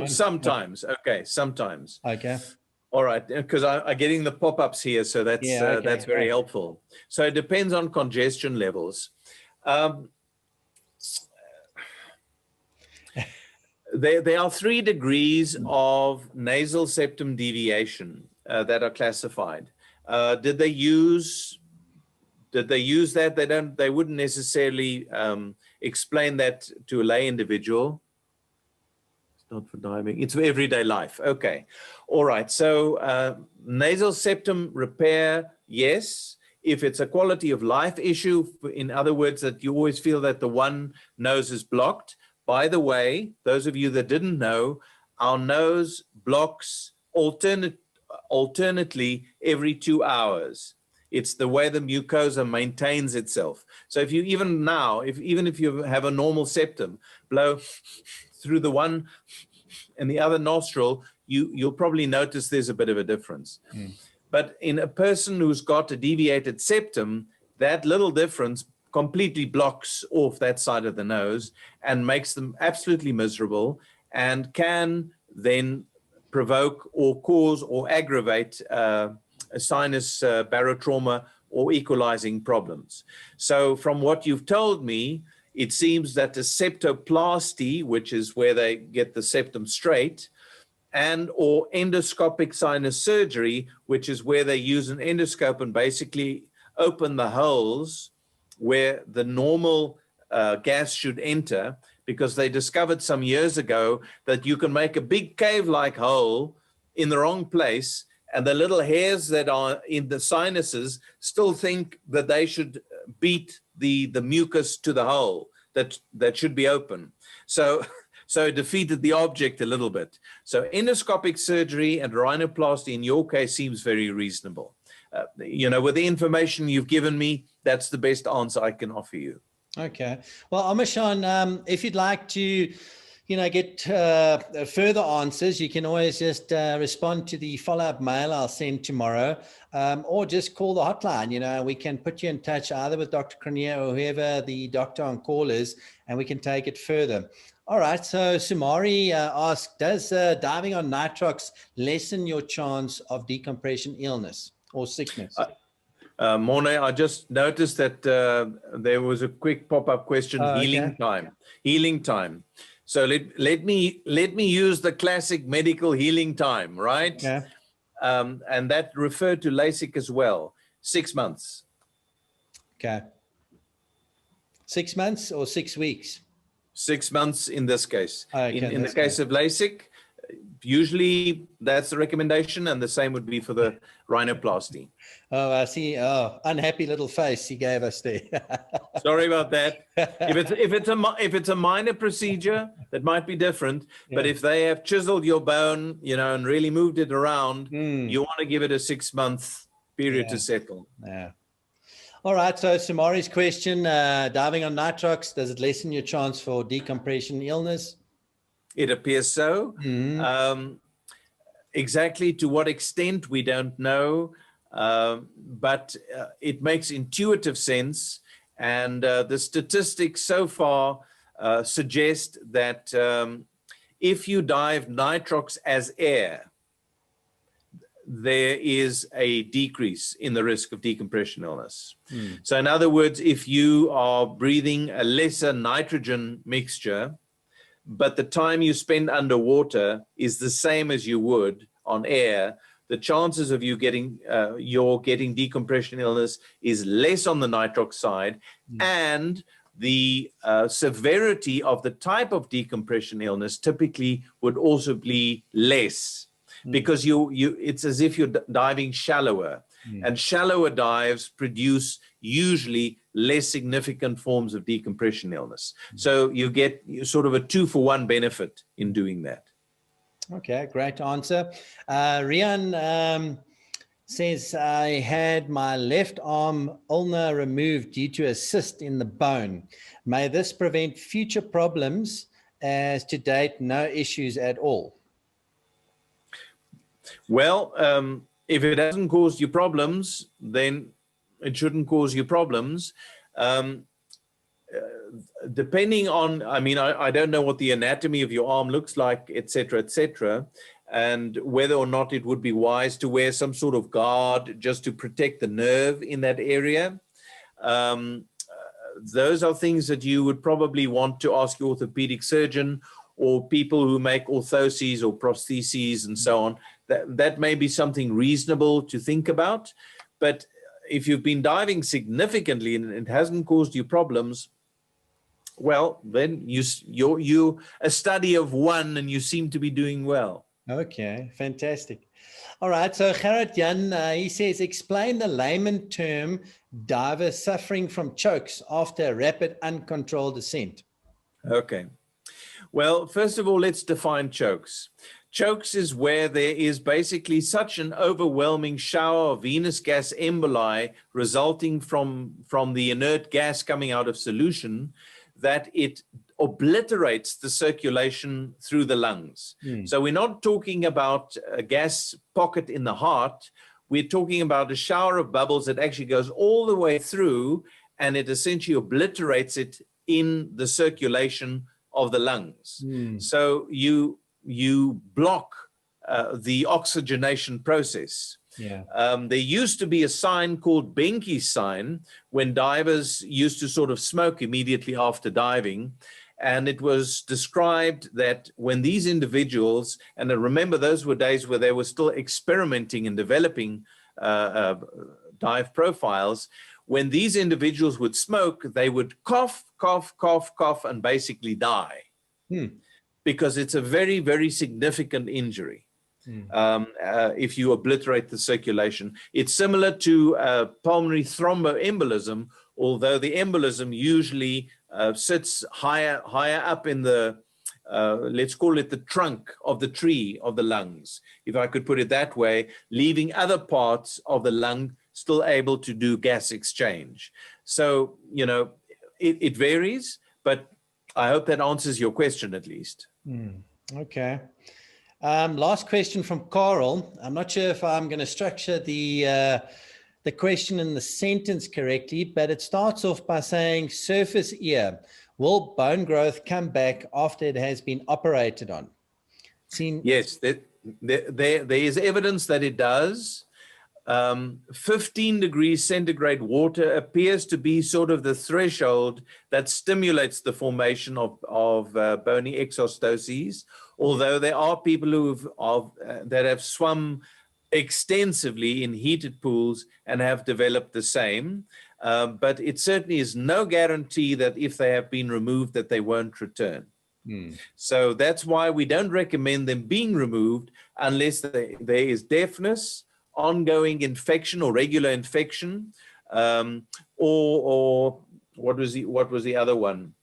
Sometimes. Okay, sometimes. Okay. All right, because I'm getting the pop-ups here, so that's that's very helpful. So it depends on congestion levels. There are 3 degrees of nasal septum deviation that are classified. Did they use that? They wouldn't necessarily explain that to a lay individual. Not for diving, it's for everyday life. Okay. All right. So nasal septum repair, yes. If it's a quality of life issue, in other words, that you always feel that the one nose is blocked. By the way, those of you that didn't know, our nose blocks alternately every 2 hours. It's the way the mucosa maintains itself. So if you even if you have a normal septum, blow through the one and the other nostril, you'll probably notice there's a bit of a difference. But in a person who's got a deviated septum, that little difference completely blocks off that side of the nose and makes them absolutely miserable, and can then provoke or cause or aggravate a sinus barotrauma or equalizing problems. So from what you've told me, it seems that the septoplasty, which is where they get the septum straight, and or endoscopic sinus surgery, which is where they use an endoscope and basically open the holes where the normal gas should enter, because they discovered some years ago that you can make a big cave-like hole in the wrong place, and the little hairs that are in the sinuses still think that they should beat the mucus to the hole that should be open. So it defeated the object a little bit. So endoscopic surgery and rhinoplasty in your case seems very reasonable. With the information you've given me, that's the best answer I can offer you. Okay. Well, Amashan, if you'd like to, get further answers, you can always just respond to the follow-up mail I'll send tomorrow, or just call the hotline. We can put you in touch either with Dr. Cranier or whoever the doctor on call is, and we can take it further. All right. So Sumari asked, does diving on Nitrox lessen your chance of decompression illness or sickness? Morne, I just noticed that there was a quick pop-up question, healing time. So let me use the classic medical healing time, right? Yeah. And that referred to LASIK as well. 6 months. Okay. 6 months or 6 weeks? 6 months in this case. Okay, in the case of LASIK, usually that's the recommendation, and the same would be for the rhinoplasty. Oh, I see. Oh, unhappy little face he gave us there. Sorry about that. If it's a minor procedure, that might be different. Yeah. But if they have chiseled your bone, you know, and really moved it around, you want to give it a 6-month period to settle. Yeah. All right. So Sumari's question: diving on nitrox, does it lessen your chance for decompression illness? It appears so. Exactly to what extent, we don't know, but it makes intuitive sense. And the statistics so far suggest that if you dive nitrox as air, there is a decrease in the risk of decompression illness. So in other words, if you are breathing a lesser nitrogen mixture, but the time you spend underwater is the same as you would on air, the chances of you getting decompression illness is less on the nitrox side, and the severity of the type of decompression illness typically would also be less, because it's as if you're diving shallower, and shallower dives produce usually less significant forms of decompression illness. So you get sort of a 2-for-1 benefit in doing that. Okay, great answer. Rian says, I had my left arm ulna removed due to a cyst in the bone. May this prevent future problems, as to date, no issues at all? Well, if it hasn't caused you problems, then it shouldn't cause you problems. Depending on, I mean, I don't know what the anatomy of your arm looks like, et cetera, and whether or not it would be wise to wear some sort of guard just to protect the nerve in that area. Those are things that you would probably want to ask your orthopedic surgeon or people who make orthoses or prostheses and so on. That may be something reasonable to think about. But if you've been diving significantly and it hasn't caused you problems, well, then you're a study of one and you seem to be doing well. Okay, fantastic. All right, so Gerrit Jan, he says, explain the layman term diver suffering from chokes after rapid uncontrolled descent. Okay. Well, first of all, let's define chokes. Chokes is where there is basically such an overwhelming shower of venous gas emboli resulting from the inert gas coming out of solution that it obliterates the circulation through the lungs. So we're not talking about a gas pocket in the heart. We're talking about a shower of bubbles that actually goes all the way through, and it essentially obliterates it in the circulation of the lungs. So you block the oxygenation process. There used to be a sign called Benke's sign when divers used to sort of smoke immediately after diving. And it was described that when these individuals, and I remember those were days where they were still experimenting and developing dive profiles, when these individuals would smoke, they would cough, cough, cough, cough, and basically die. Because it's a very, very significant injury. If you obliterate the circulation. It's similar to pulmonary thromboembolism, although the embolism usually sits higher up in the, let's call it the trunk of the tree of the lungs, if I could put it that way, leaving other parts of the lung still able to do gas exchange. So, you know, it varies, but I hope that answers your question at least. Okay. Last question from Carl. I'm not sure if I'm going to structure the question in the sentence correctly, but it starts off by saying surface ear. Will bone growth come back after it has been operated on? Yes, there is evidence that it does. 15 degrees centigrade water appears to be sort of the threshold that stimulates the formation of bony exostoses, although there are people that have swum extensively in heated pools and have developed the same. But it certainly is no guarantee that if they have been removed that they won't return. So that's why we don't recommend them being removed unless there is deafness, ongoing infection or regular infection, or what was the other one?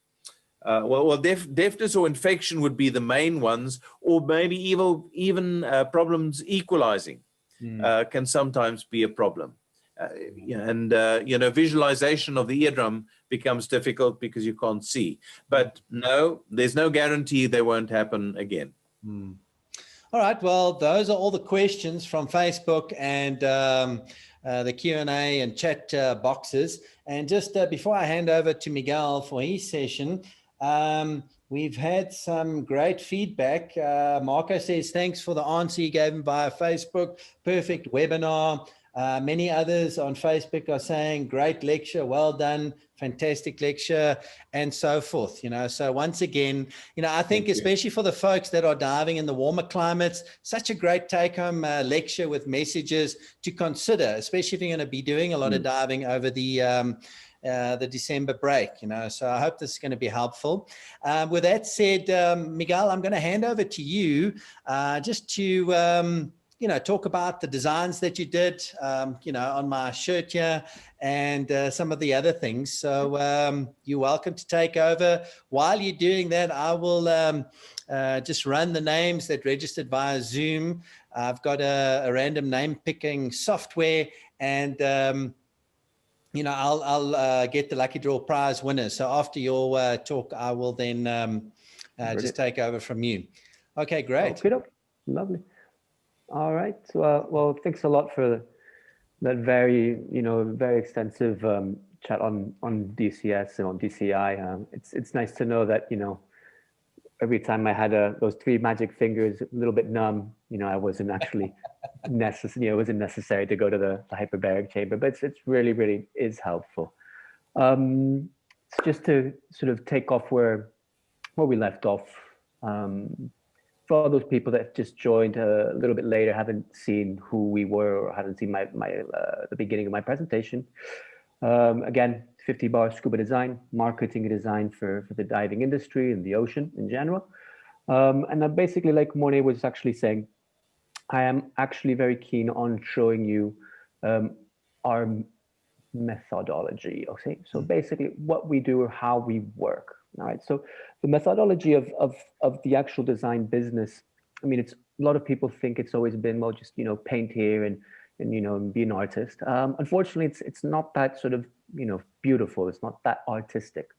Deafness or infection would be the main ones, or maybe even problems equalizing can sometimes be a problem. Visualization of the eardrum becomes difficult because you can't see. But no, there's no guarantee they won't happen again. All right. Well, those are all the questions from Facebook and the Q&A and chat boxes. And just before I hand over to Miguel for his session, we've had some great feedback. Marco says, thanks for the answer you gave him via Facebook. Perfect webinar. Many others on Facebook are saying, great lecture, well done, fantastic lecture, and so forth. So once again, I think especially for the folks that are diving in the warmer climates, such a great take-home lecture with messages to consider, especially if you're going to be doing a lot of diving over the December break, so I hope this is going to be helpful. With that said, Miguel, I'm going to hand over to you just to talk about the designs that you did, on my shirt here and some of the other things. So you're welcome to take over. While you're doing that, I will just run the names that registered via Zoom. I've got a random name picking software, and I'll get the lucky draw prize winners. So after your talk, I will then just take over from you. Okay, great. Okay, lovely. All right. Well, thanks a lot for that very extensive chat on DCS and on DCI. It's nice to know that every time I had those three magic fingers, a little bit numb, I wasn't actually necessary. It wasn't necessary to go to the hyperbaric chamber, but it's really is helpful. Just to sort of take off where we left off. For all those people that just joined a little bit later, haven't seen who we were or haven't seen the beginning of my presentation. Again, 50 bar scuba design, marketing and design for the diving industry and the ocean in general. And basically, like Monet was actually saying, I am actually very keen on showing you our methodology. Okay, so basically what we do or how we work. All right, so the methodology of the actual design business, I mean, a lot of people think it's always been, well, just paint here and be an artist. Unfortunately, it's not that sort of beautiful. It's not that artistic.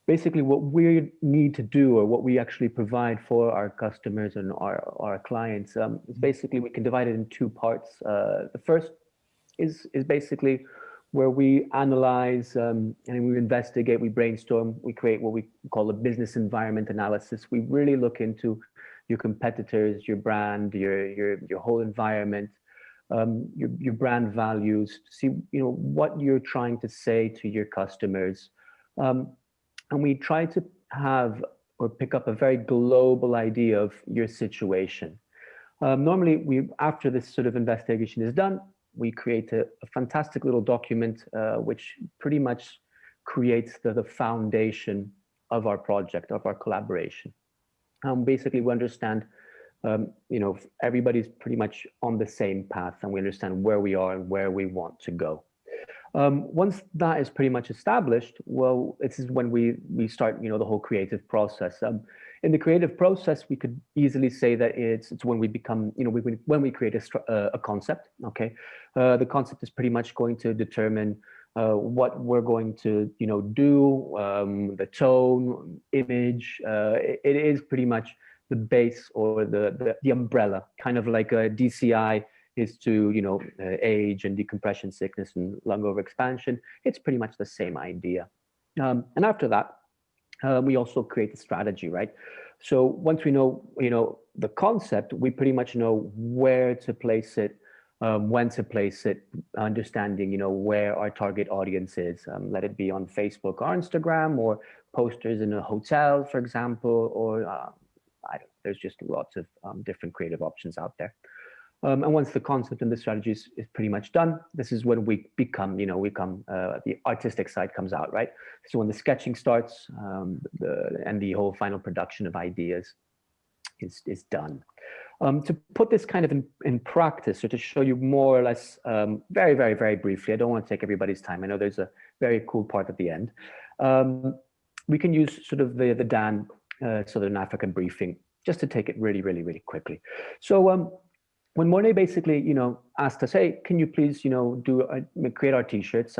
Basically, what we need to do, or what we actually provide for our customers and our clients, is basically we can divide it in two parts. The first is basically where we analyze and we investigate, we brainstorm, we create what we call a business environment analysis. We really look into your competitors, your brand, your whole environment, your brand values, to see what you're trying to say to your customers. And we try to have or pick up a very global idea of your situation. Normally, after this sort of investigation is done, we create a fantastic little document which pretty much creates the foundation of our project, of our collaboration. Basically, we understand, everybody's pretty much on the same path, and we understand where we are and where we want to go. Once that is pretty much established, well, this is when we start, the whole creative process. In the creative process, we could easily say that it's when we become, when we create a concept. Okay, the concept is pretty much going to determine what we're going to, do, the tone, image. It is pretty much the base or the umbrella, kind of like a DCI is to, age and decompression sickness and lung overexpansion. It's pretty much the same idea. And after that, we also create the strategy, right? So once we know, the concept, we pretty much know where to place it, when to place it, understanding, where our target audience is. Let it be on Facebook or Instagram, or posters in a hotel, for example, or there's just lots of different creative options out there. And once the concept and the strategy is pretty much done, this is when we become, the artistic side comes out, right? So when the sketching starts, and the whole final production of ideas is done. To put this kind of in practice, or to show you more or less, very, very, very briefly, I don't want to take everybody's time. I know there's a very cool part at the end. We can use sort of the Dan Southern African briefing just to take it really, really, really quickly. So when Mornay basically, asked us, hey, can you please, create our t-shirts?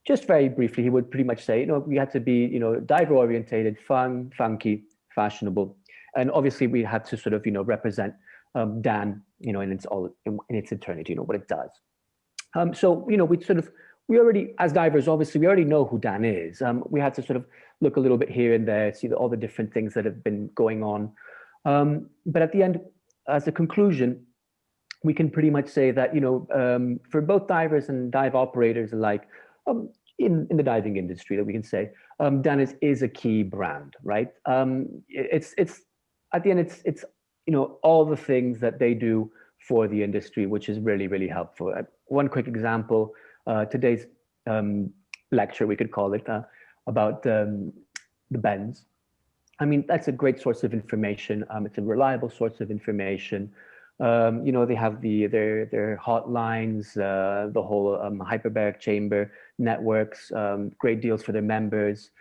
Just very briefly, he would pretty much say, we had to be, diver orientated, fun, funky, fashionable. And obviously we had to sort of, represent Dan, in its eternity, what it does. So, we already, as divers, obviously, we already know who Dan is. We had to sort of look a little bit here and there, see all the different things that have been going on. But at the end, as a conclusion, we can pretty much say that, for both divers and dive operators alike, in the diving industry, that we can say, Dan is a key brand, right? It's at the end, it's all the things that they do for the industry, which is really, really helpful. One quick example, today's lecture, we could call it, about the bends. I mean, that's a great source of information. It's a reliable source of information. They have their hotlines, the whole hyperbaric chamber networks, great deals for their members,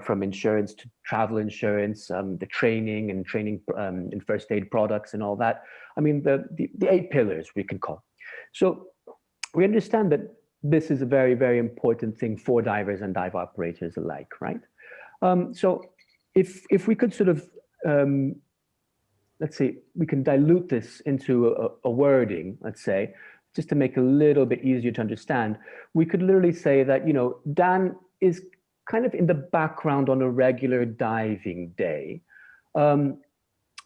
from insurance to travel insurance, the training in first aid products and all that. I mean, the 8 pillars we can call. So we understand that this is a very, very important thing for divers and dive operators alike, right? So if we could sort of, let's see, we can dilute this into a wording, let's say, just to make it a little bit easier to understand, we could literally say that, Dan is kind of in the background on a regular diving day.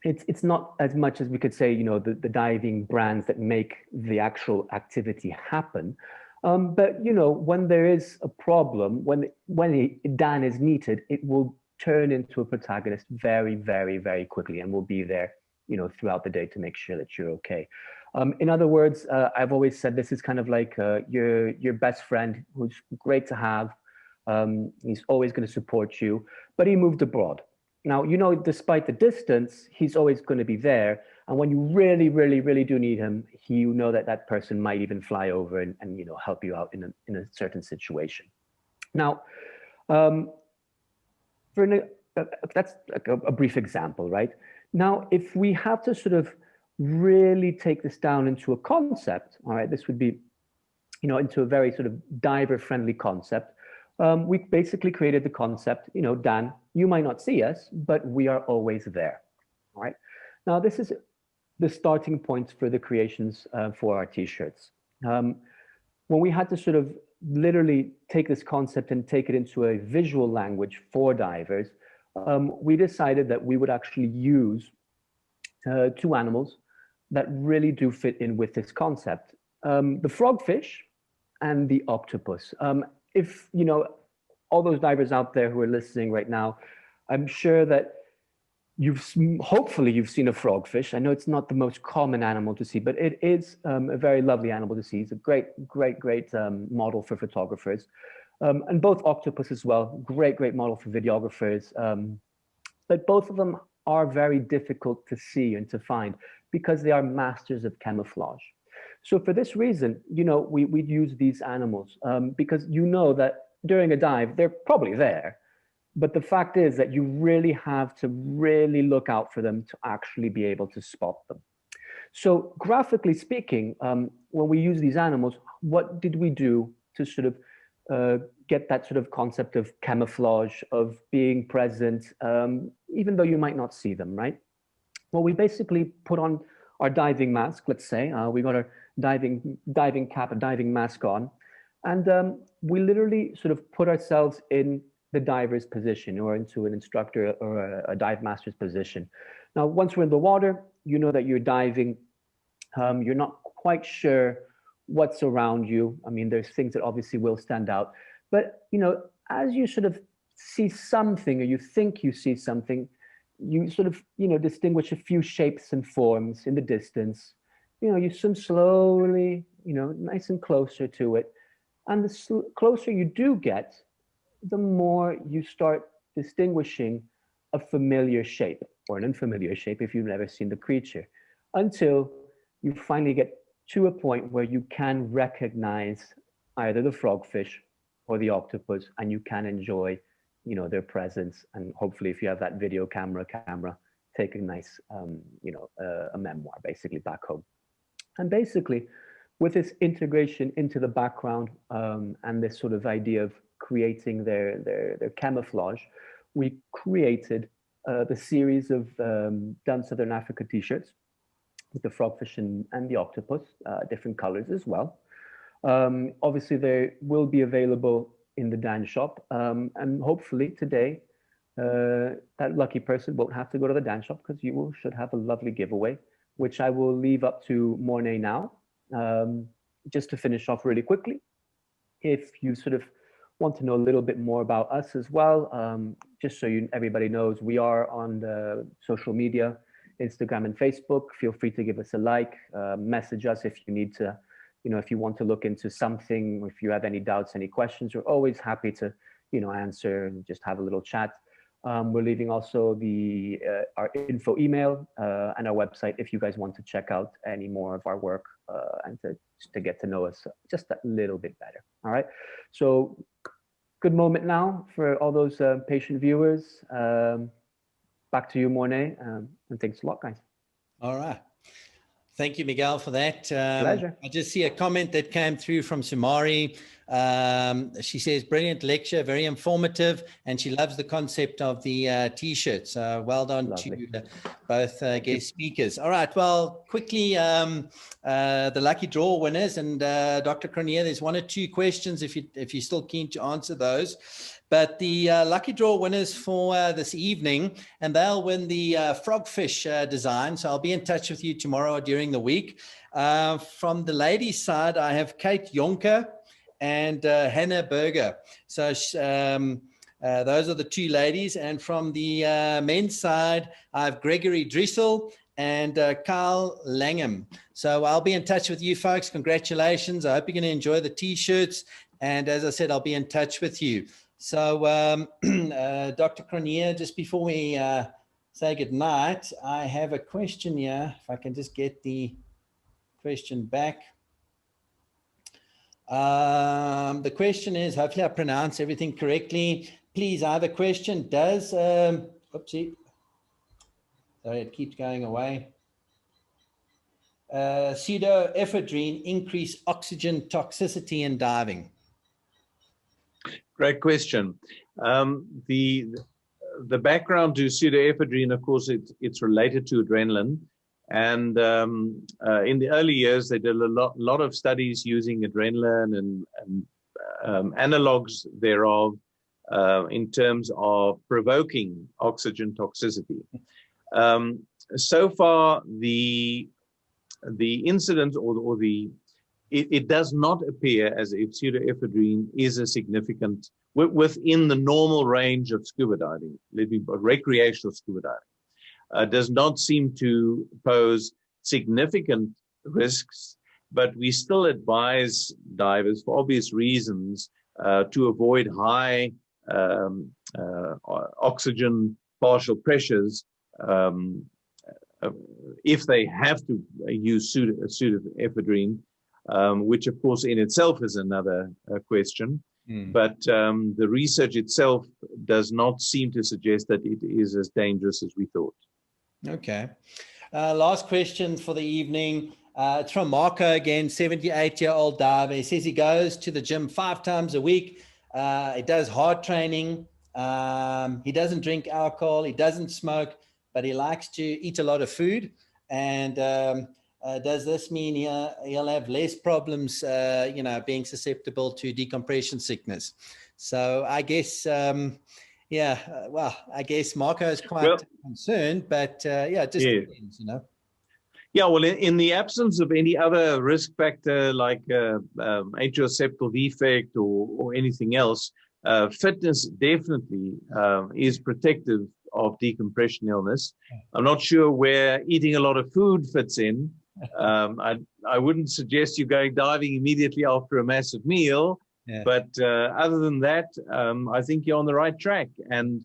It's not as much as we could say, the diving brands that make the actual activity happen. But, when there is a problem, when Dan is needed, it will turn into a protagonist very, very, very quickly, and will be there, throughout the day to make sure that you're okay. In other words, I've always said this is kind of like your best friend, who's great to have. He's always going to support you, but he moved abroad. Now, despite the distance, he's always going to be there. And when you really, really, really do need him, you know that person might even fly over and help you out in a certain situation. Now, that's like a brief example, right? Now, if we have to sort of really take this down into a concept, all right, this would be, into a very sort of diver-friendly concept. We basically created the concept, Dan, you might not see us, but we are always there, all right? Now, this is the starting point for the creations for our t-shirts. When we had to sort of literally take this concept and take it into a visual language for divers, we decided that we would actually use 2 animals that really do fit in with this concept. The frogfish and the octopus. If, all those divers out there who are listening right now, I'm sure that hopefully you've seen a frogfish. I know it's not the most common animal to see, but it is a very lovely animal to see. It's a great, great, great model for photographers. And both octopus as well, great, great model for videographers. But both of them are very difficult to see and to find because they are masters of camouflage. So for this reason, we'd use these animals because that during a dive, they're probably there. But the fact is that you really have to really look out for them to actually be able to spot them. So graphically speaking, when we use these animals, what did we do to sort of get that sort of concept of camouflage, of being present, even though you might not see them, right? Well, we basically put on our diving mask, let's say. We got our diving cap, a diving mask on. And we literally sort of put ourselves in the diver's position or into an instructor or a dive master's position. Now, once we're in the water, you know that you're diving. You're not quite sure what's around you. I mean, there's things that obviously will stand out. But, as you sort of see something or you think you see something, you sort of, distinguish a few shapes and forms in the distance. you swim slowly, nice and closer to it. And the closer you do get, the more you start distinguishing a familiar shape or an unfamiliar shape if you've never seen the creature, until you finally get to a point where you can recognize either the frogfish or the octopus, and you can enjoy, their presence. And hopefully, if you have that video camera, take a nice, a memoir basically back home. And basically, with this integration into the background and this sort of idea of creating their camouflage, we created the series of Done Southern Africa t-shirts with the frogfish and the octopus, different colors as well. Obviously, they will be available in the Dan shop, and hopefully today, that lucky person won't have to go to the Dan shop, because you should have a lovely giveaway, which I will leave up to Mornay now. Just to finish off really quickly, if you sort of want to know a little bit more about us as well, just so everybody knows, we are on the social media, Instagram and Facebook. Feel free to give us a like, message us if you need to, if you want to look into something, if you have any doubts, any questions. We're always happy to, answer and just have a little chat. We're leaving also our info email and our website if you guys want to check out any more of our work and to get to know us just a little bit better. All right. So good moment now for all those patient viewers. Back to you, Mornay, and thanks a lot, guys. All right. Thank you, Miguel, for that. Pleasure. I just see a comment that came through from Sumari. She says, brilliant lecture, very informative, and she loves the concept of the t-shirts. Well done. Lovely. To both guest speakers. All right, well, quickly, the lucky draw winners, and Dr. Cronje, there's one or two questions if you're still keen to answer those. But the lucky draw winners for this evening, and they'll win the frogfish design. So I'll be in touch with you tomorrow or during the week. From the ladies' side, I have Kate Jonker and Hannah Berger. So those are the two ladies. And from the men's side, I have Gregory Drissel and Carl Langham. So I'll be in touch with you folks. Congratulations. I hope you're going to enjoy the t-shirts. And as I said, I'll be in touch with you. So Dr. Cronje, just before we say goodnight, I have a question here. If I can just get the question back. The question is, hopefully I pronounce everything correctly. Please, I have a question. Does, oopsie, sorry, it keeps going away. Pseudoephedrine increase oxygen toxicity in diving? Great question. The background to pseudoephedrine, of course, it's related to adrenaline. And in the early years, they did a lot of studies using adrenaline and analogs thereof in terms of provoking oxygen toxicity. So far, the incidence it does not appear as if pseudoephedrine is a significant within the normal range of scuba diving, recreational scuba diving. Does not seem to pose significant risks, but we still advise divers, for obvious reasons, to avoid high oxygen partial pressures if they have to use pseudoephedrine, which of course in itself is another question. But the research itself does not seem to suggest that it is as dangerous as we thought. Okay. Last question for the evening. It's from Marco again, 78-year-old diver. He says he goes to the gym 5 times a week. He does hard training. He doesn't drink alcohol. He doesn't smoke, but he likes to eat a lot of food. And does this mean he'll have less problems, being susceptible to decompression sickness? So I guess, I guess Marco is quite concerned, but it just depends, Yeah, well, in the absence of any other risk factor like atrial septal defect or anything else, fitness definitely is protective of decompression illness. I'm not sure where eating a lot of food fits in, I wouldn't suggest you going diving immediately after a massive meal, but other than that, I think you're on the right track. And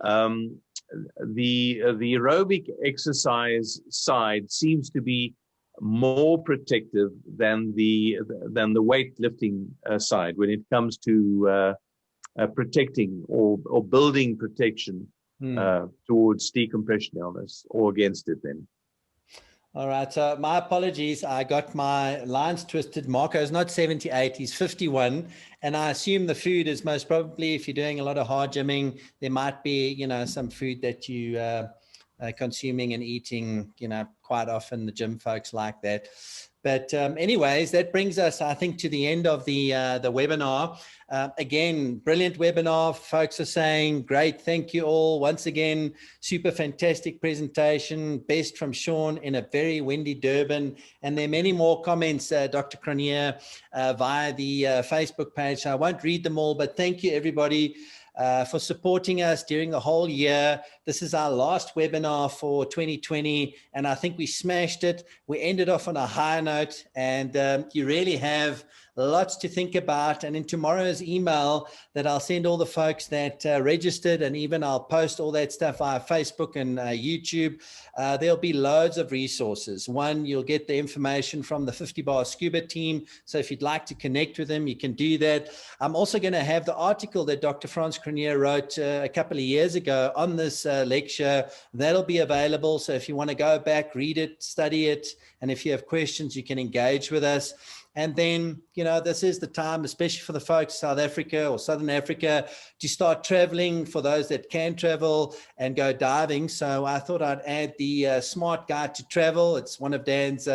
the aerobic exercise side seems to be more protective than the weightlifting side when it comes to protecting or building protection towards decompression illness or against it then. All right, so my apologies. I got my lines twisted. Marco's not 78, he's 51. And I assume the food is most probably, if you're doing a lot of hard gymming, there might be, you know, some food that you consuming and eating, you know, quite often. The gym folks like that. But anyways, that brings us, I think, to the end of the webinar. Again, brilliant webinar. Folks are saying, great, thank you all. Once again, super fantastic presentation. Best from Sean in a very windy Durban. And there are many more comments, Dr. Cronje, via the Facebook page. So I won't read them all, but thank you, everybody, for supporting us during the whole year. This is our last webinar for 2020, and I think we smashed it. We ended off on a high note, and you really have lots to think about. And in tomorrow's email that I'll send all the folks that registered, and even I'll post all that stuff via Facebook and YouTube, there'll be loads of resources. One, you'll get the information from the 50 Bar Scuba team. So if you'd like to connect with them, you can do that. I'm also going to have the article that Dr. Frans Cronje wrote a couple of years ago on this lecture. That'll be available. So if you want to go back, read it, study it, and if you have questions, you can engage with us. And then, you know, this is the time, especially for the folks, South Africa or Southern Africa, to start traveling for those that can travel and go diving. So I thought I'd add the Smart Guide to Travel. It's one of Dan's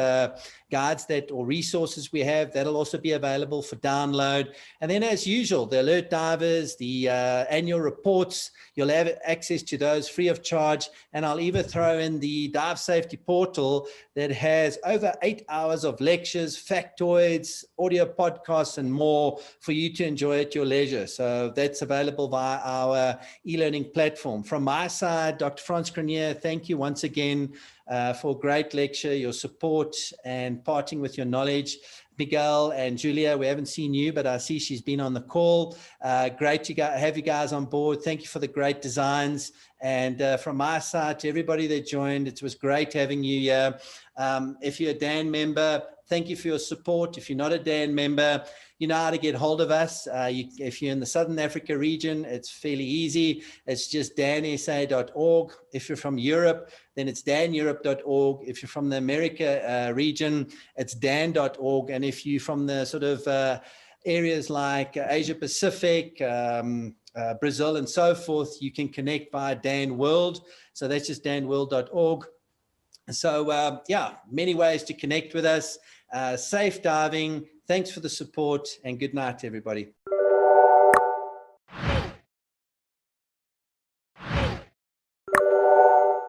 guides that or resources we have. That'll also be available for download. And then, as usual, the alert divers, the annual reports, you'll have access to those free of charge. And I'll even throw in the dive safety portal that has over 8 hours of lectures, factoids, audio podcasts, and more for you to enjoy at your leisure. So that's available via our e-learning platform. From my side, Dr. Frans Cronje, thank you once again for a great lecture, your support, and parting with your knowledge. Miguel and Julia, we haven't seen you, but I see she's been on the call. Great to have you guys on board. Thank you for the great designs. And from my side, to everybody that joined, it was great having you here. If you're a Dan member, thank you for your support. If you're not a Dan member, you know how to get hold of us. If you're in the Southern Africa region, it's fairly easy. It's just dansa.org. If you're from Europe, then it's daneurope.org. If you're from the America region, it's dan.org. And if you're from the sort of areas like Asia Pacific, Brazil, and so forth, you can connect via Dan World. So that's just danworld.org. So yeah, many ways to connect with us. Safe diving. Thanks for the support, and good night, everybody.